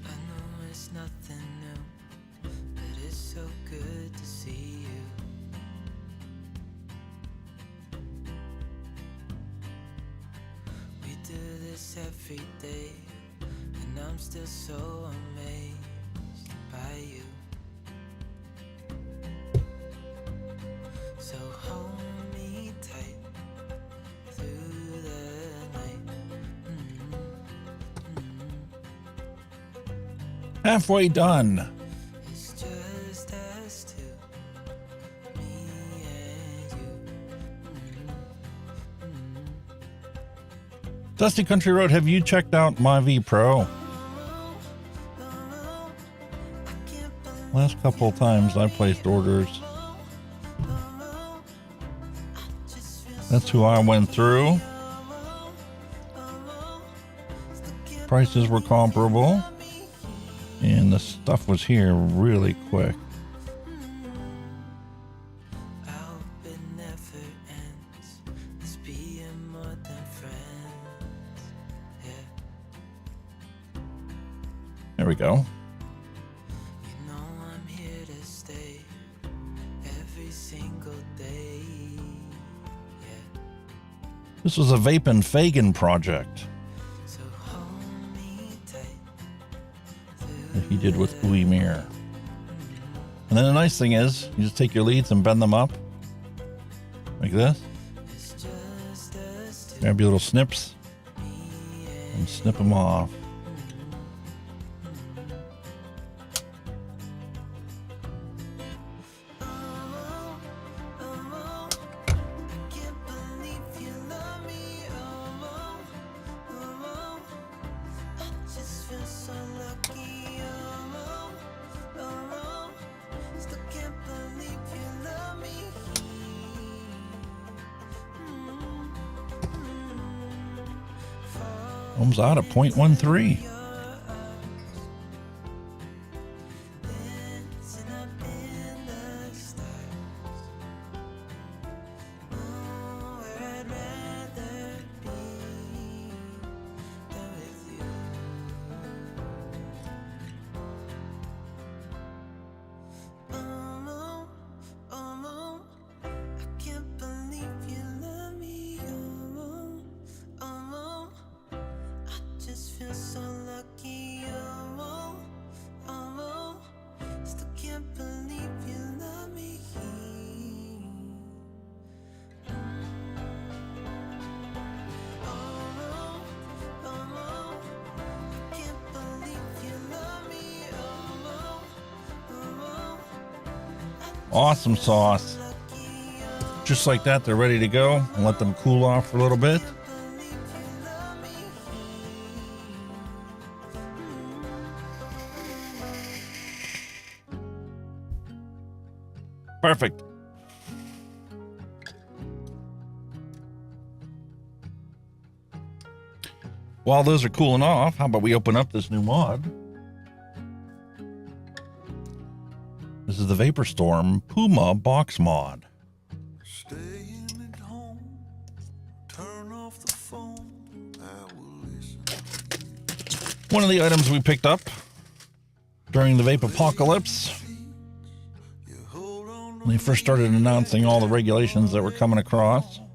I know it's nothing new, but it's so good to see you. We do this every day, and I'm still so amazed by you. So hold me tight through the night. Halfway done. It's just us two, me and you. Dusty Country Road, have you checked out my V Pro? Last couple of times I placed orders. That's who I went through. Prices were comparable. And the stuff was here really quick. There we go. You know I'm here to stay every single day. Yeah. This was a Vape and Fagin project So hold me tight. that he did with Uwe Mir. And then the nice thing is, you just take your leads and bend them up like this. It's just us two, Grab your little snips me and snip them off. Can't believe you love me. Oh, oh, I just feel so lucky. Oh, oh, still can't believe you love me. Ohms out at 0.13. Dancing up in the stars. Oh, where I'd rather be than with you. Oh, oh, I can't believe you love me. Oh, oh, I just feel so lucky. Oh, oh, still can't believe you love me. Oh, oh, I can't believe you love me. Oh, Awesome sauce. Just like that, they're ready to go. And let them cool off for a little bit. Perfect. While those are cooling off, how about we open up this new mod? This is the Vapor Storm Puma box mod. Staying at home, turn off the phone, I will listen. One of the items we picked up during the Vape Apocalypse You hold on when they first started announcing all the regulations that were coming across. and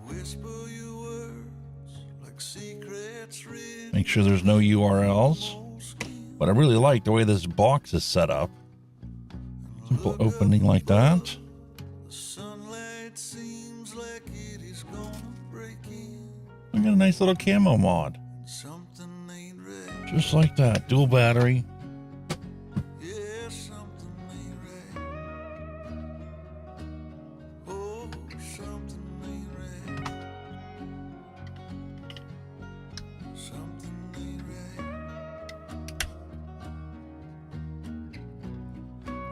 whisper your words like secrets written Make sure there's no URLs. on skin. But I really like the way this box is set up. Simple opening like that. The sunlight seems like it is gonna break in. We got a nice little camo mod. Something ain't right. Just like that. Dual battery. Yeah, something ain't right. Oh, something ain't right. Something ain't right.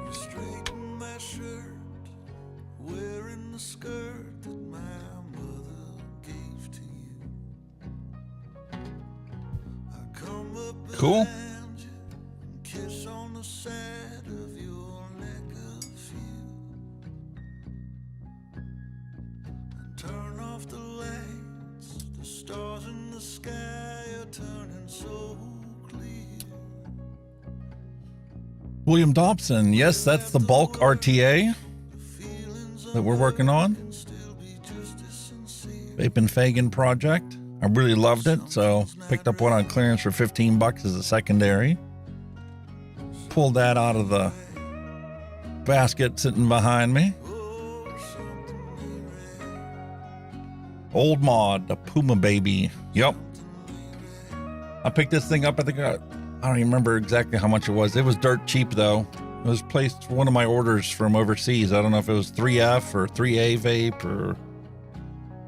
You straighten my shirt, wearing the skirt that my mother gave to you. I come up Cool. behind you and kiss on the side of your neck a few, and turn off the lights. The stars in the sky are turning so clear. William Dobson. Yes, that's the bulk RTA The feelings that we're working on. can still be just as sincere. Vape and Fagin project. I really loved it, so picked up one on clearance for 15 bucks as a secondary. Pulled that out of the basket sitting behind me. Oh, something ain't right. Old mod, the Puma baby. Yep. I picked this thing up. I think I don't even remember exactly how much it was. It was dirt cheap though. It was placed for one of my orders from overseas. I don't know if it was 3F or 3A Vape or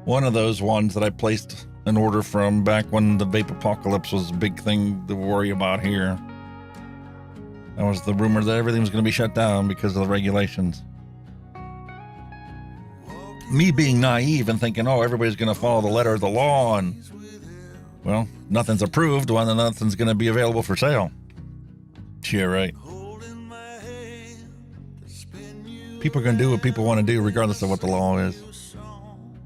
one of those ones that I placed an order from back when the Vape Apocalypse was a big thing to worry about here. That was the rumor that everything was going to be shut down because of the regulations. Me being naive and thinking, oh, everybody's going to follow the letter of the law, and well, nothing's approved when nothing's going to be available for sale. Yeah, right. Holding my hand to spin you People are going to do what people want to do regardless of what the law is. a song.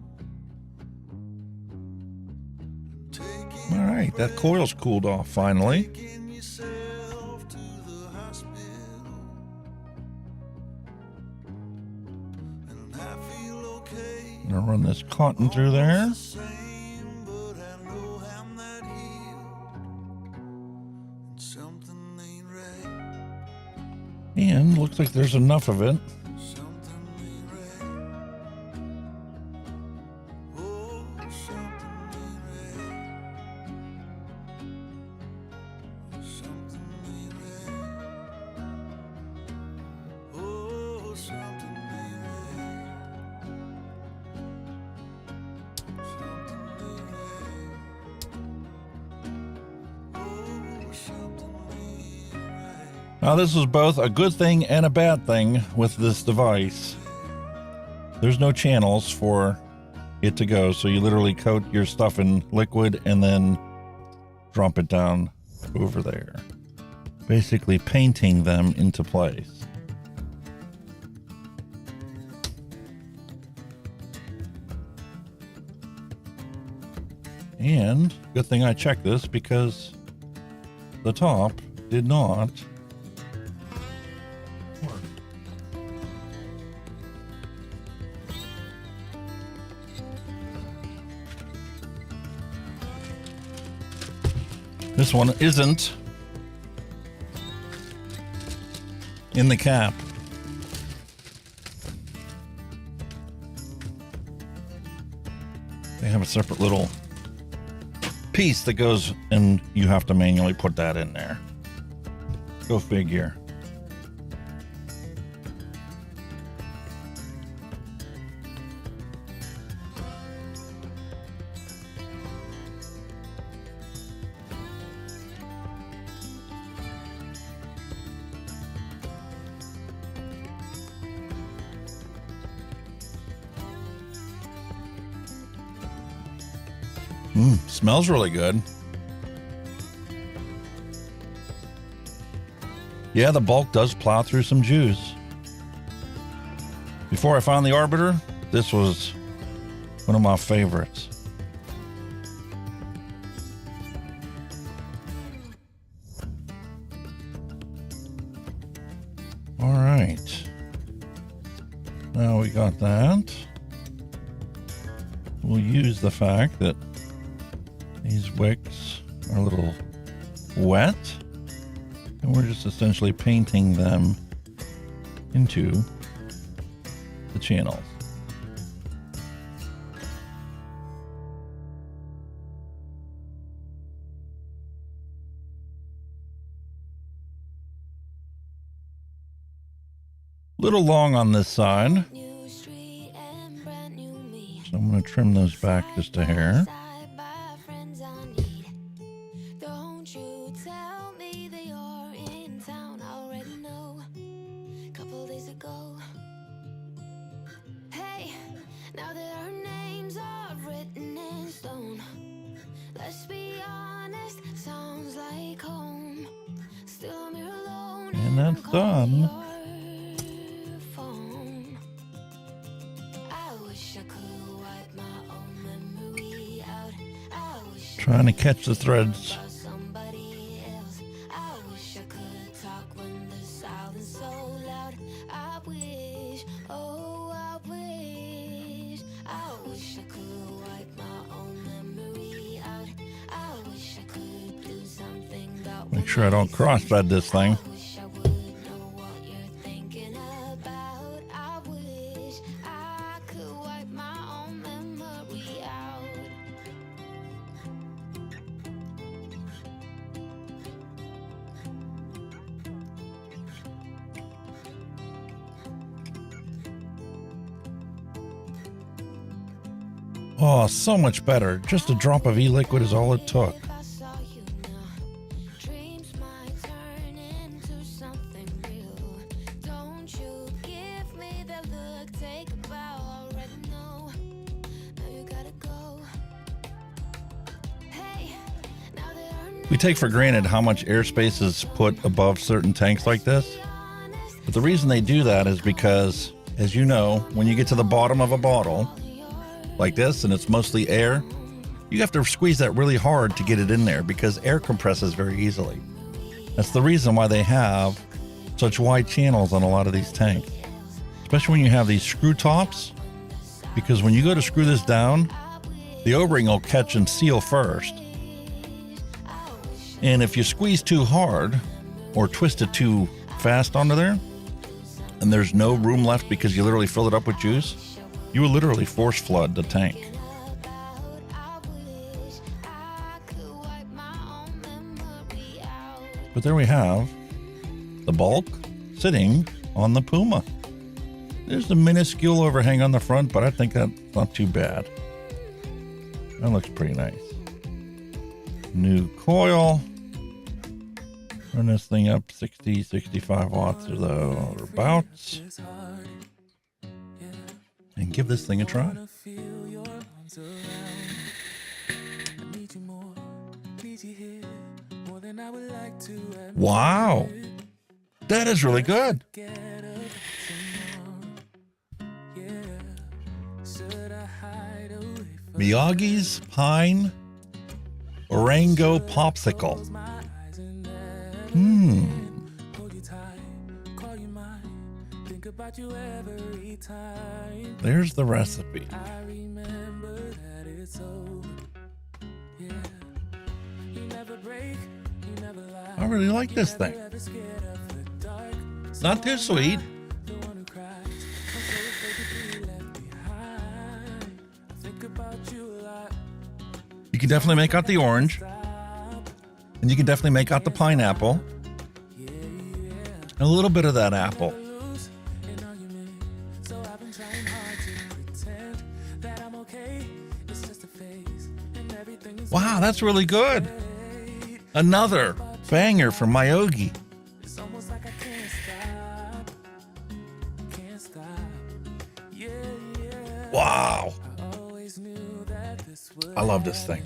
All right. right, that coil's cooled off finally. Taking yourself to the hospital, and I feel okay. I'm gonna run this cotton through there. The same, but I know I'm not healed. And something ain't right. And looks like there's enough of it. Something ain't right. Oh, something ain't right. Something ain't right. Oh, something ain't right. Something ain't right. Oh, something ain't right. Now, this is both a good thing and a bad thing with this device. There's no channels for it to go, so you literally coat your stuff in liquid and then drop it down over there, basically painting them into place. And good thing I checked this, because the top did not work. This one isn't in the cap. They have a separate little piece that goes, and you have to manually put that in there. Go figure. Smells really good. Yeah, the bulk does plow through some juice. Before I found the Arbiter, this was one of my favorites. All right. Now we got that. We'll use the fact that these wicks are a little wet, and we're just essentially painting them into the channels. Little long on this side, New street and brand new me. so I'm going to trim those back just a hair. Side by friends I need. Don't you tell me that you're in town. I already know. Couple days ago. Hey, now that our names are written in stone. Let's be honest, sounds like home. Still I'm here alone. And that's I'm calling done. your phone. I wish I could wipe my own memory out. I wish I Trying to catch the threads. about somebody else. I wish I could talk when the silence so loud. I wish, oh I wish I could wipe my own memory out. I wish I could do something about Make sure I don't cross-thread this thing. I wish I would know what you're thinking about. I wish I could wipe my own memory out. Oh, so much better. Just a drop of e-liquid is all it took. If I saw you now, dreams might turn into something real. Don't you give me that look, take a bow, already know. Now you gotta go. Hey, now that our We take for granted how much airspace is put above certain tanks like this. But the reason they do that is because, as you know, when you get to the bottom of a bottle like this and it's mostly air, you have to squeeze that really hard to get it in there because air compresses very easily. That's the reason why they have such wide channels on a lot of these tanks, especially when you have these screw tops, because when you go to screw this down, the O-ring will catch and seal first. And if you squeeze too hard or twist it too fast onto there, and there's no room left because you literally filled it up with juice, you will literally force flood the tank. But there we have the bulk sitting on the Puma. There's a minuscule overhang on the front, but I think that's not too bad. That looks pretty nice. New coil. Run this thing up 60, 65 watts or thereabouts. And give this thing a try. Wow. That is really good. Miyagi's Pine Orango Popsicle. There's the recipe. I really like this thing. Not too sweet. You can definitely make out the orange. And you can definitely make out the pineapple. And a little bit of that apple. Wow, that's really good. Another banger from Miyogi. Wow. I love this thing.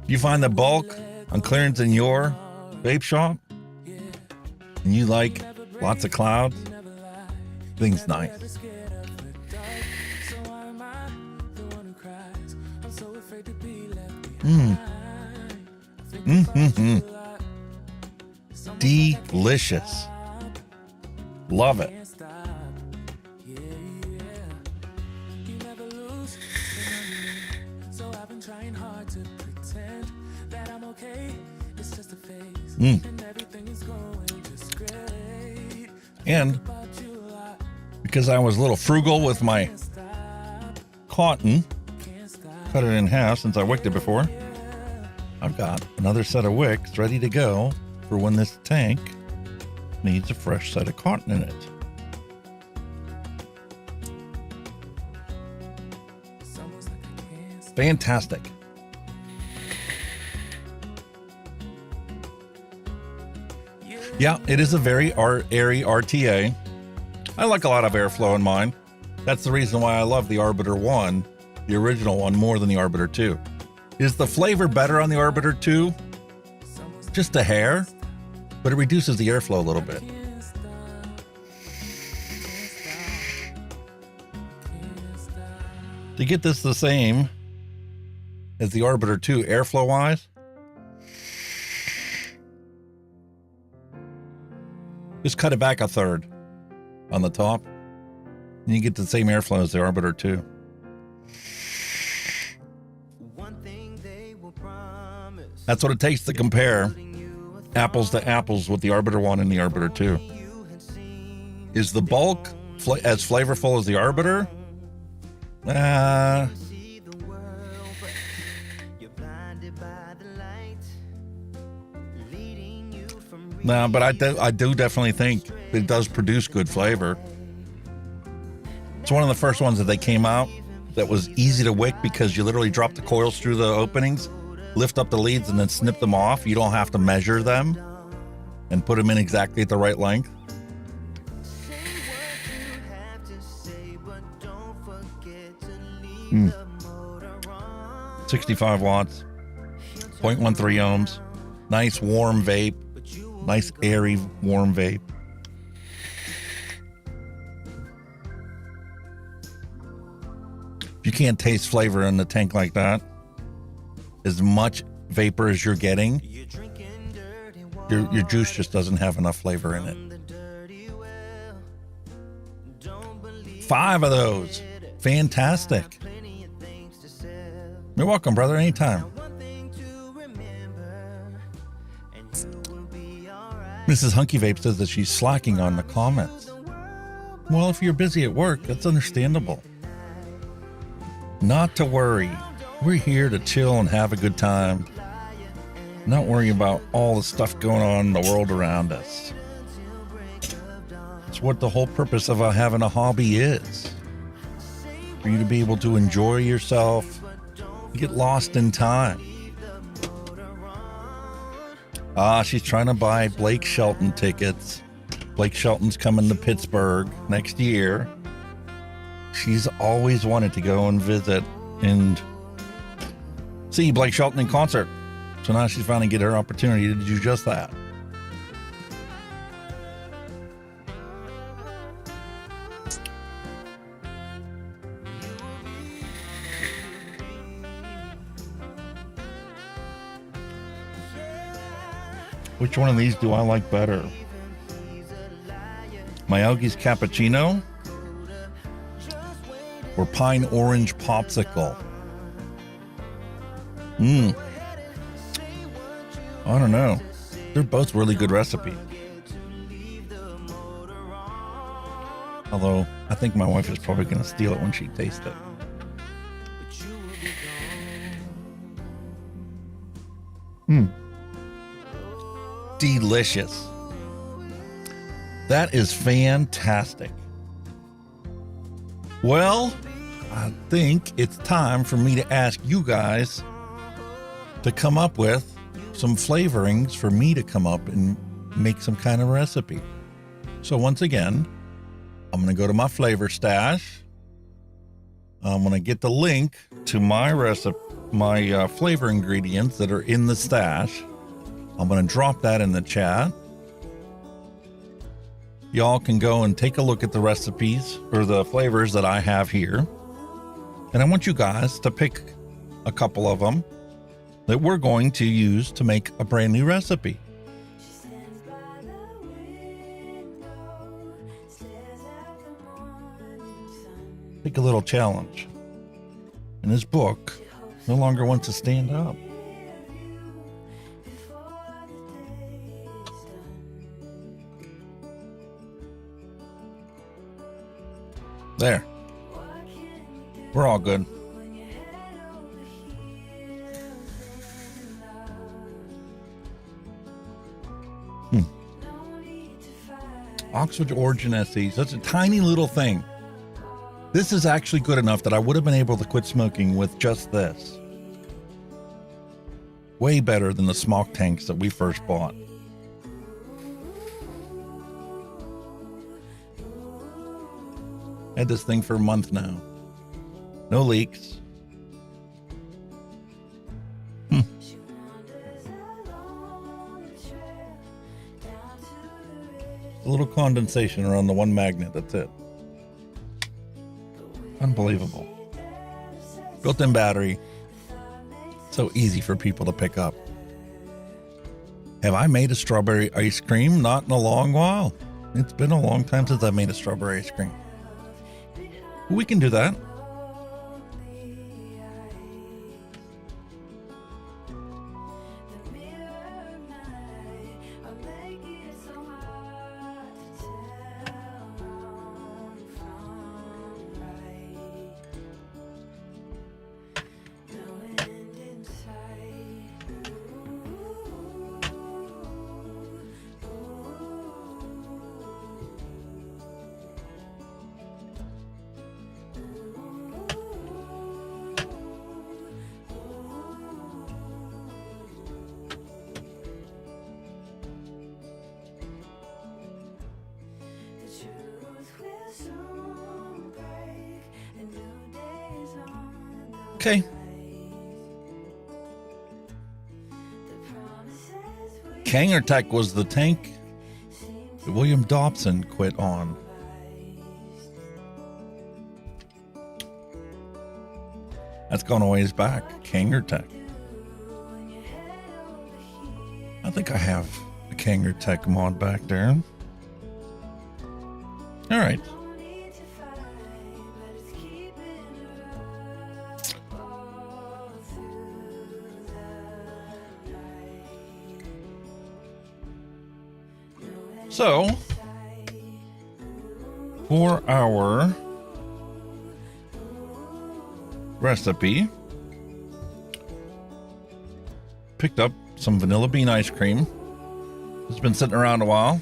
You find the bulk on clearance in your vape shop and you like lots of clouds, thing's nice. Delicious. Love it. And because I was a little frugal with my cotton, cut it in half since I wicked it before, I've got another set of wicks ready to go for when this tank needs a fresh set of cotton in it. Fantastic. Yeah, it is a very airy RTA. I like a lot of airflow in mine. That's the reason why I love the Arbiter 1, the original one, more than the Arbiter 2. Is the flavor better on the Arbiter 2? Just a hair, but it reduces the airflow a little bit. To get this the same as the Arbiter 2 airflow-wise, just cut it back a third on the top, and you get the same airflow as the Arbiter 2. That's what it takes to compare apples to apples with the Arbiter 1 and the Arbiter 2. Is the bulk as flavorful as the Arbiter? No, but I do definitely think it does produce good flavor. It's one of the first ones that they came out that was easy to wick because you literally drop the coils through the openings, lift up the leads, and then snip them off. You don't have to measure them and put them in exactly at the right length. 65 watts, 0.13 ohms. Nice warm vape. Nice airy warm vape. You can't taste flavor in the tank like that. As much vapor as you're getting, your juice just doesn't have enough flavor in it. 5 of those. Fantastic. You're welcome, brother. Anytime. Mrs. Hunky Vape says that she's slacking on the comments. Well, if you're busy at work, that's understandable. Not to worry. We're here to chill and have a good time. Not worry about all the stuff going on in the world around us. It's what the whole purpose of having a hobby is. For you to be able to enjoy yourself, get lost in time. She's trying to buy Blake Shelton tickets. Blake Shelton's coming to Pittsburgh next year. She's always wanted to go and visit and see Blake Shelton in concert. So now she's finally get her opportunity to do just that. Which one of these do I like better? Miyagi Cappuccino or Pine Orange Popsicle? I don't know. They're both really good recipes. Although, I think my wife is probably going to steal it when she tastes it. Delicious. That is fantastic. Well, I think it's time for me to ask you guys to come up with some flavorings for me to come up and make some kind of recipe. So once again, I'm going to go to my flavor stash. I'm going to get the link to my recipe, my flavor ingredients that are in the stash. I'm going to drop that in the chat. Y'all can go and take a look at the recipes or the flavors that I have here. And I want you guys to pick a couple of them that we're going to use to make a brand new recipe. Take a little challenge. And this book no longer wants to stand up. There. We're all good. Oxford Origin SEs. That's a tiny little thing. This is actually good enough that I would have been able to quit smoking with just this. Way better than the smoke tanks that we first bought. Had this thing for a month now. No leaks. A little condensation around the one magnet, that's it. Unbelievable. Built-in battery. So easy for people to pick up. Have I made a strawberry ice cream? Not in a long while. It's been a long time since I made a strawberry ice cream. We can do that. Okay. Kanger Tech was the tank that William Dobson quit on. That's gone a ways back. Kanger Tech. I think I have a Kanger Tech mod back there. All right. So, for our recipe, picked up some vanilla bean ice cream. It's been sitting around a while.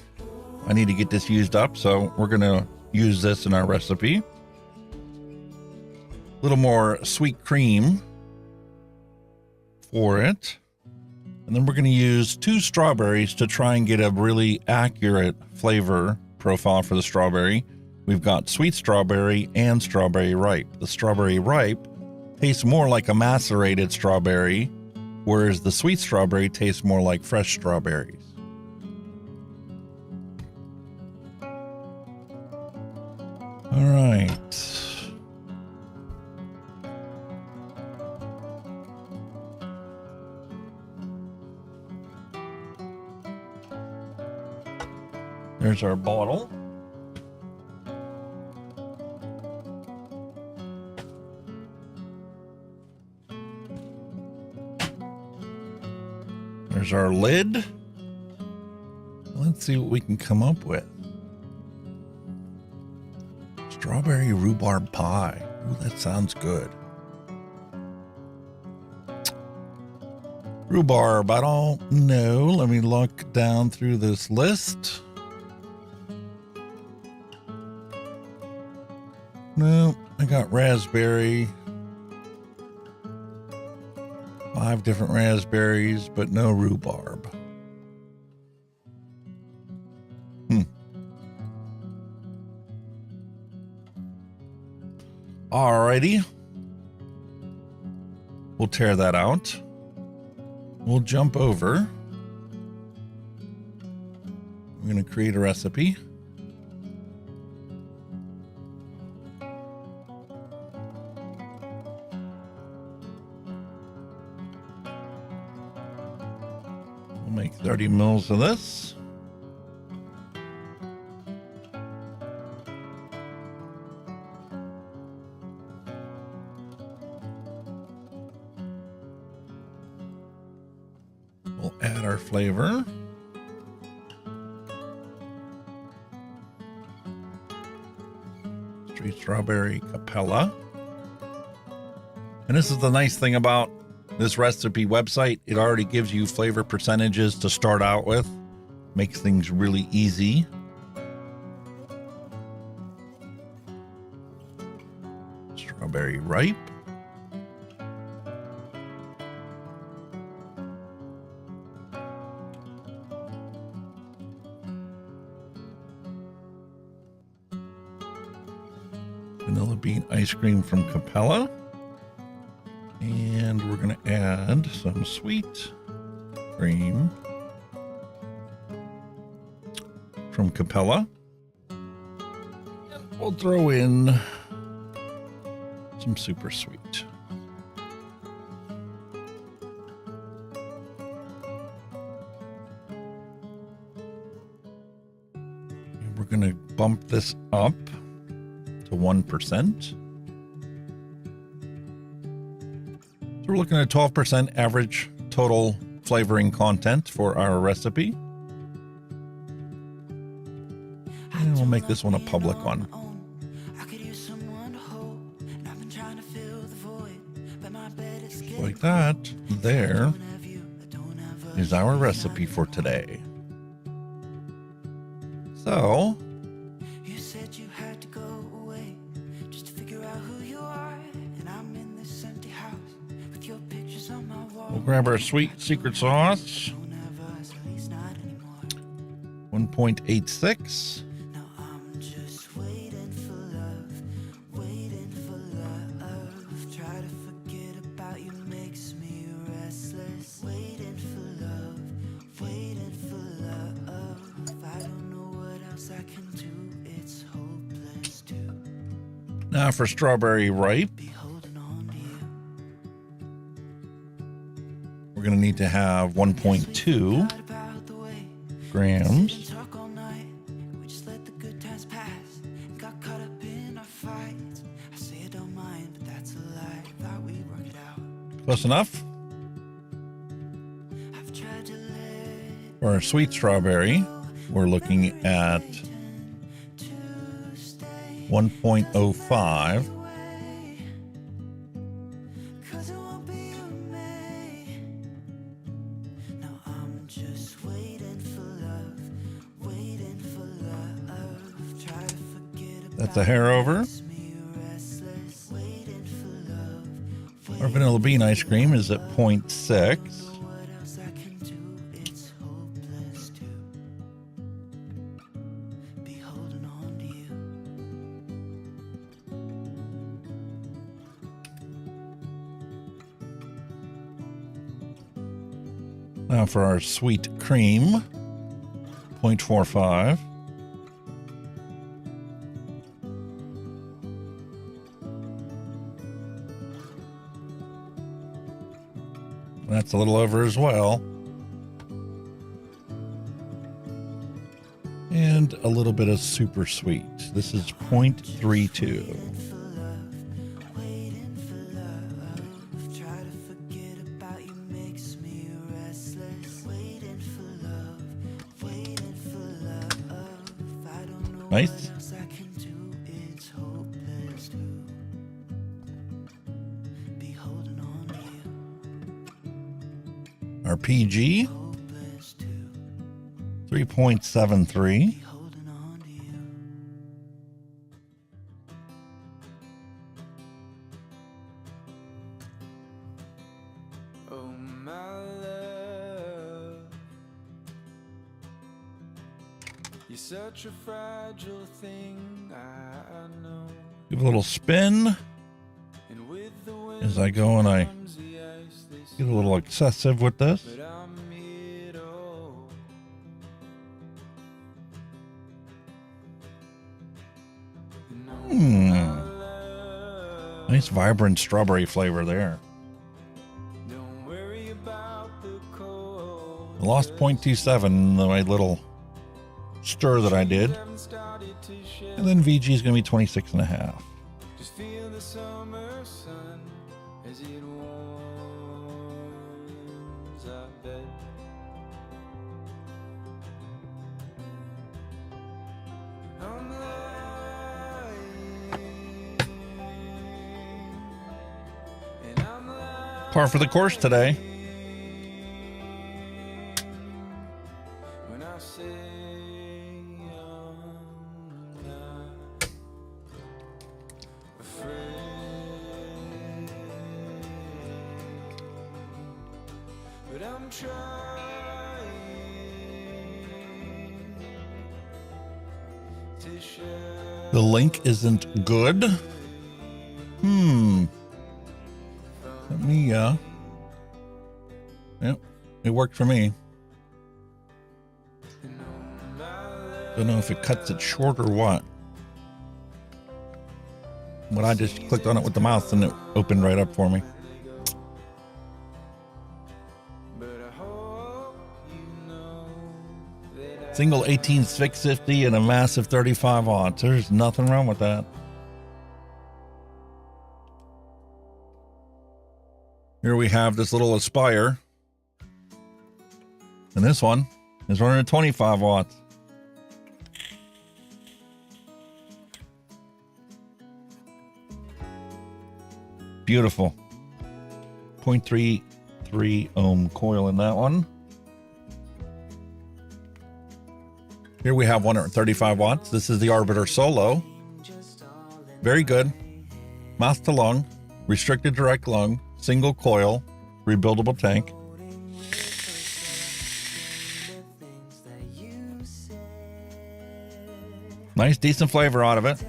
I need to get this used up, so we're going to use this in our recipe. A little more sweet cream for it. And then we're going to use 2 strawberries to try and get a really accurate flavor profile for the strawberry. We've got sweet strawberry and strawberry ripe. The strawberry ripe tastes more like a macerated strawberry, whereas the sweet strawberry tastes more like fresh strawberries. All right. There's our bottle. There's our lid. Let's see what we can come up with. Strawberry rhubarb pie. Ooh, that sounds good. Rhubarb, I don't know. Let me look down through this list. No, I got raspberry. 5 different raspberries, but no rhubarb. Alrighty. We'll tear that out. We'll jump over. We're going to create a recipe. We'll make 30 mils of this. We'll add our flavor. Street strawberry Capella. And this is the nice thing about this recipe website. It already gives you flavor percentages to start out with. Makes things really easy. Strawberry ripe. Vanilla bean ice cream from Capella. And we're going to add some sweet cream from Capella. We'll throw in some super sweet. And we're going to bump this up to 1%. So we're looking at 12% average total flavoring content for our recipe. And we'll make this one a public one. Just like that. There is our recipe for today. So we'll grab our sweet secret sauce. 1.86. Waiting for love, waiting Now for strawberry ripe, we're going to need to have 1.2 grams. Close enough. For our sweet strawberry, we're looking at 1.05. That's a hair over. Our vanilla bean ice cream is at 0.6. Now for our sweet cream, 0.45. That's a little over as well. And a little bit of super sweet. This is 0.32. Nice. Our PG, 3.73. Oh, my love, you're such a fragile thing, I know. Give a little spin And with the as I go, and I winds, the ice, they get a little excessive with this. but I'm it all. Nice vibrant strawberry flavor there. Don't worry about the cold. I lost 0.27 in my little stir that I did. Haven't started to shed. And then VG is going to be 26.5. Just feel the summer sun as it warms our bed. I'm lying, and I'm lying Par for the course today. when I say I'm not afraid, but I'm trying to share. The link isn't good. Let me, yep, it worked for me. Don't know if it cuts it short or what. But I just clicked on it with the mouse and it opened right up for me. But I hope you know that Single 18-650 and a massive 35 watts. There's nothing wrong with that. Here we have this little Aspire. And this one is running at 25 watts. Beautiful. 0.33 ohm coil in that one. Here we have one at 35 watts. This is the Arbiter Solo. Very good. Mouth to lung, restricted direct lung, single coil, rebuildable tank. Nice, decent flavor out of it.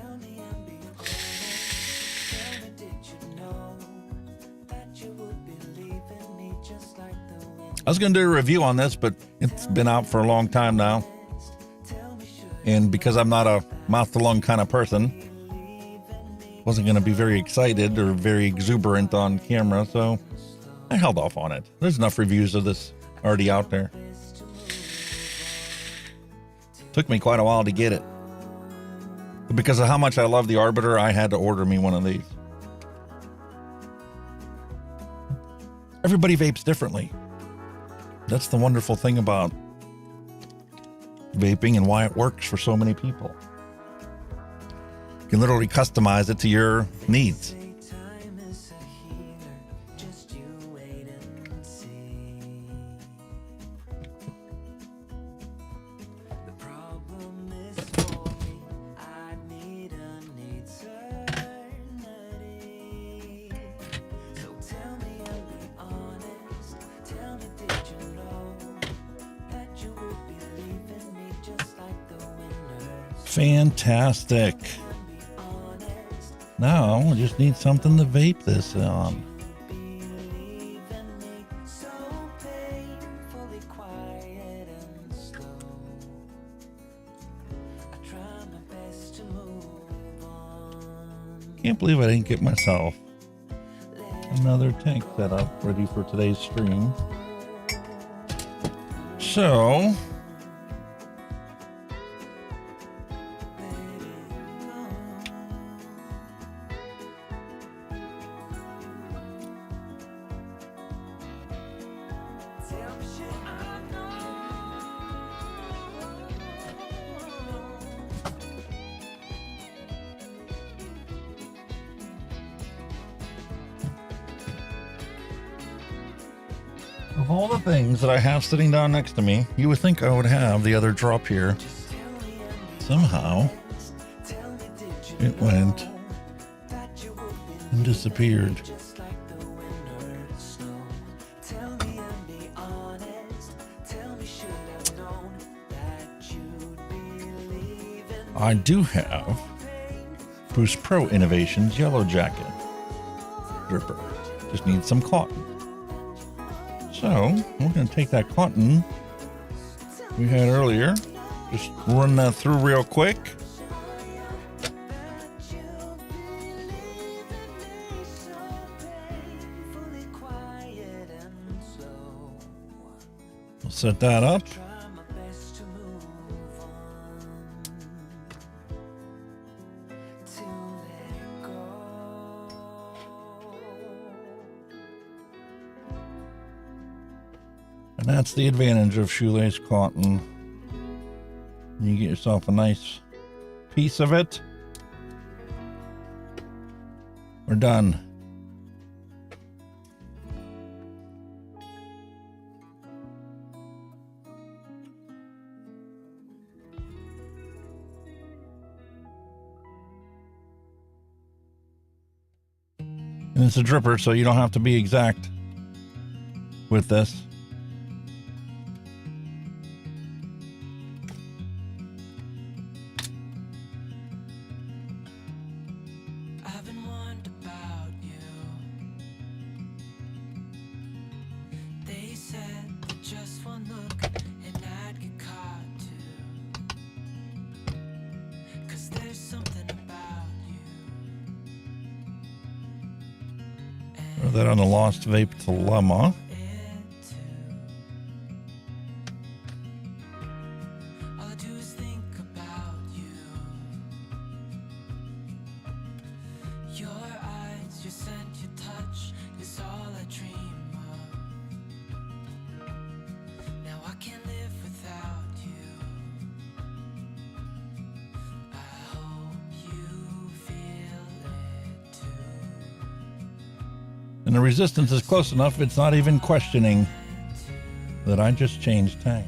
I was going to do a review on this, but it's been out for a long time now. And because I'm not a mouth to lung kind of person, wasn't going to be very excited or very exuberant on camera, so I held off on it. There's enough reviews of this already out there. Took me quite a while to get it. But because of how much I love the Arbiter, I had to order me one of these. Everybody vapes differently. That's the wonderful thing about vaping and why it works for so many people. You can literally customize it to your needs. Time is a healer, just you wait and see. The problem is for me, I need eternity. So tell me and be honest, tell me did you know that you would be leaving me just like the winners? Fantastic. Now we just need something to vape this on. Can't believe I didn't get myself another tank set up ready for today's stream. So of all the things that I have sitting down next to me, you would think I would have the other drop here. Somehow, it went and disappeared. I do have Boost Pro Innovations Yellow Jacket dripper. Just need some cotton. So we're going to take that cotton we had earlier, just run that through real quick. We'll set that up. And that's the advantage of shoelace cotton. You get yourself a nice piece of it. We're done. And it's a dripper, so you don't have to be exact with this. That on the Lost Vape Dilemma. All I do is think about you. Your eyes, your scent, your touch is all I dream of. Now I can't live without you. I hope you feel it too. And the resistance is close enough, it's not even questioning that I just changed tank.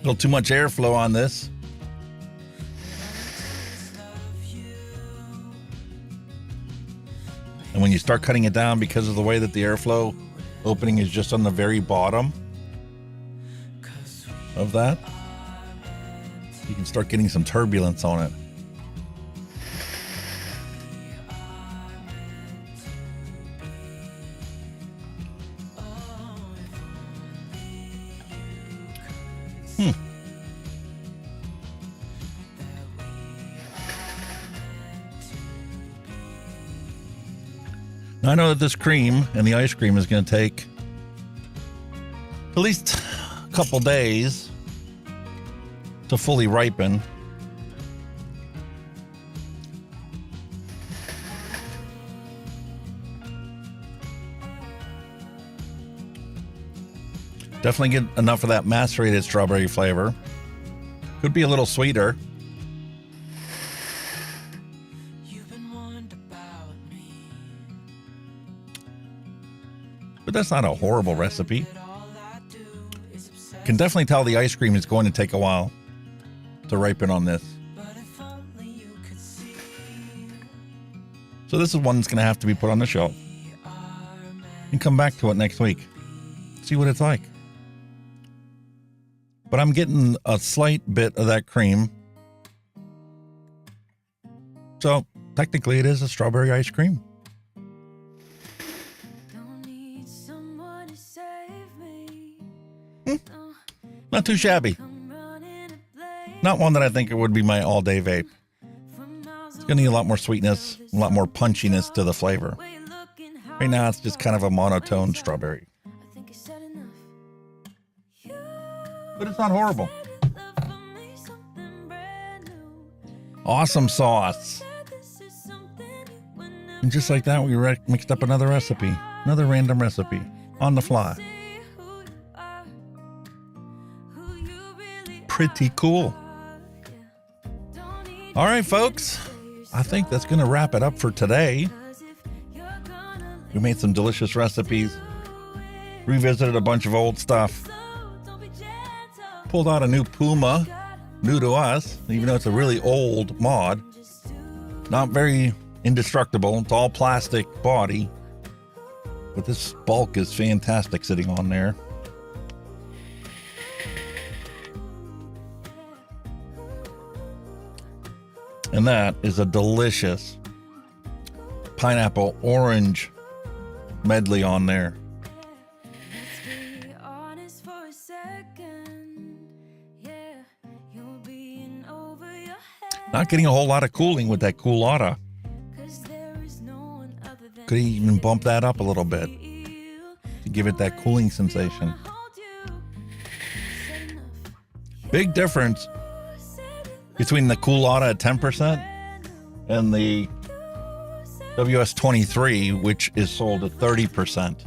little too much airflow on this. And when you start cutting it down, because of the way that the airflow opening is just on the very bottom of that, you can start getting some turbulence on it. Now, I know that this cream and the ice cream is going to take at least a couple days to fully ripen. Definitely get enough of that macerated strawberry flavor. Could be a little sweeter. But that's not a horrible recipe. Can definitely tell the ice cream is going to take a while to ripen on this. So this is one that's going to have to be put on the shelf and come back to it next week. See what it's like. But I'm getting a slight bit of that cream. So technically it is a strawberry ice cream. Not too shabby. Not one that I think it would be my all-day vape. It's going to need a lot more sweetness, a lot more punchiness to the flavor. Right now, it's just kind of a monotone strawberry. But it's not horrible. Awesome sauce. And just like that, we mixed up another recipe. Another random recipe. On the fly. Pretty cool. All right, folks. I think that's going to wrap it up for today. We made some delicious recipes. Revisited a bunch of old stuff. Pulled out a new Puma. New to us, even though it's a really old mod. Not very indestructible. It's all plastic body. But this bulk is fantastic sitting on there. And that is a delicious pineapple orange medley on there. Not getting a whole lot of cooling with that Coolata. Could even bump that up a little bit to give it that cooling sensation. Big difference between the Coolata at 10% and the WS23, which is sold at 30%.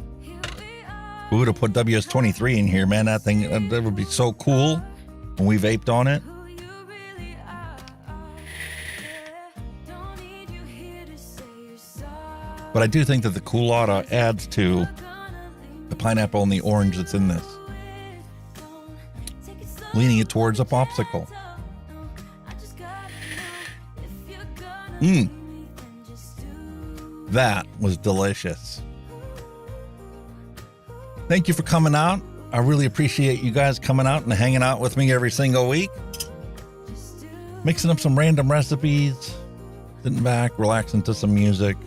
We would have put WS23 in here, man. That thing, that would be so cool when we vaped on it. But I do think that the Coolata adds to the pineapple and the orange that's in this. Leaning it towards a popsicle. That was delicious. Thank you for coming out. I really appreciate you guys coming out and hanging out with me every single week. Mixing up some random recipes, sitting back, relaxing to some music,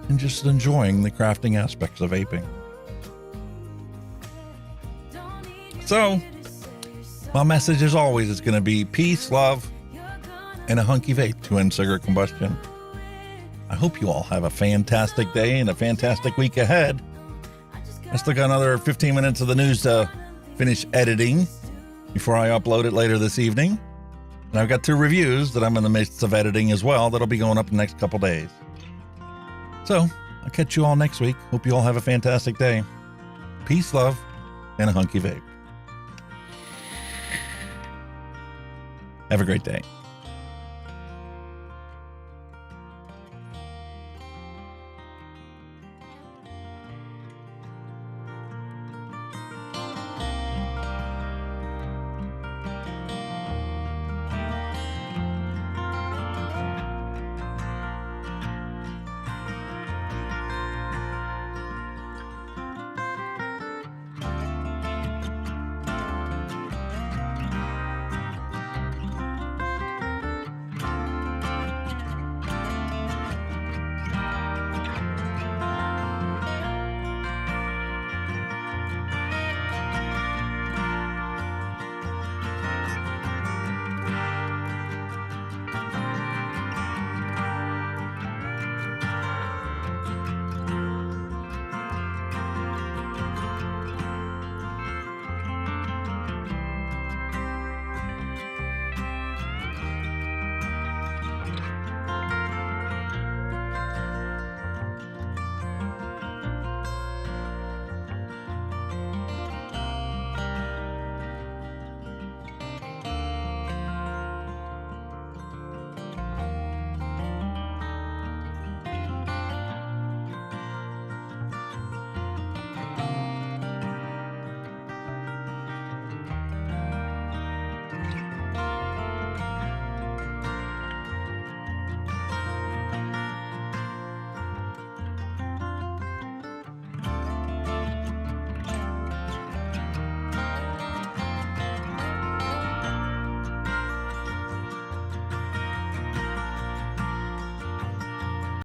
and just enjoying the crafting aspects of vaping. So, my message as always is going to be peace, love, and a hunky vape to end cigarette combustion. I hope you all have a fantastic day and a fantastic week ahead. I still got another 15 minutes of the news to finish editing before I upload it later this evening. And I've got 2 reviews that I'm in the midst of editing as well that'll be going up in the next couple days. So, I'll catch you all next week. Hope you all have a fantastic day. Peace, love, and a hunky vape. Have a great day.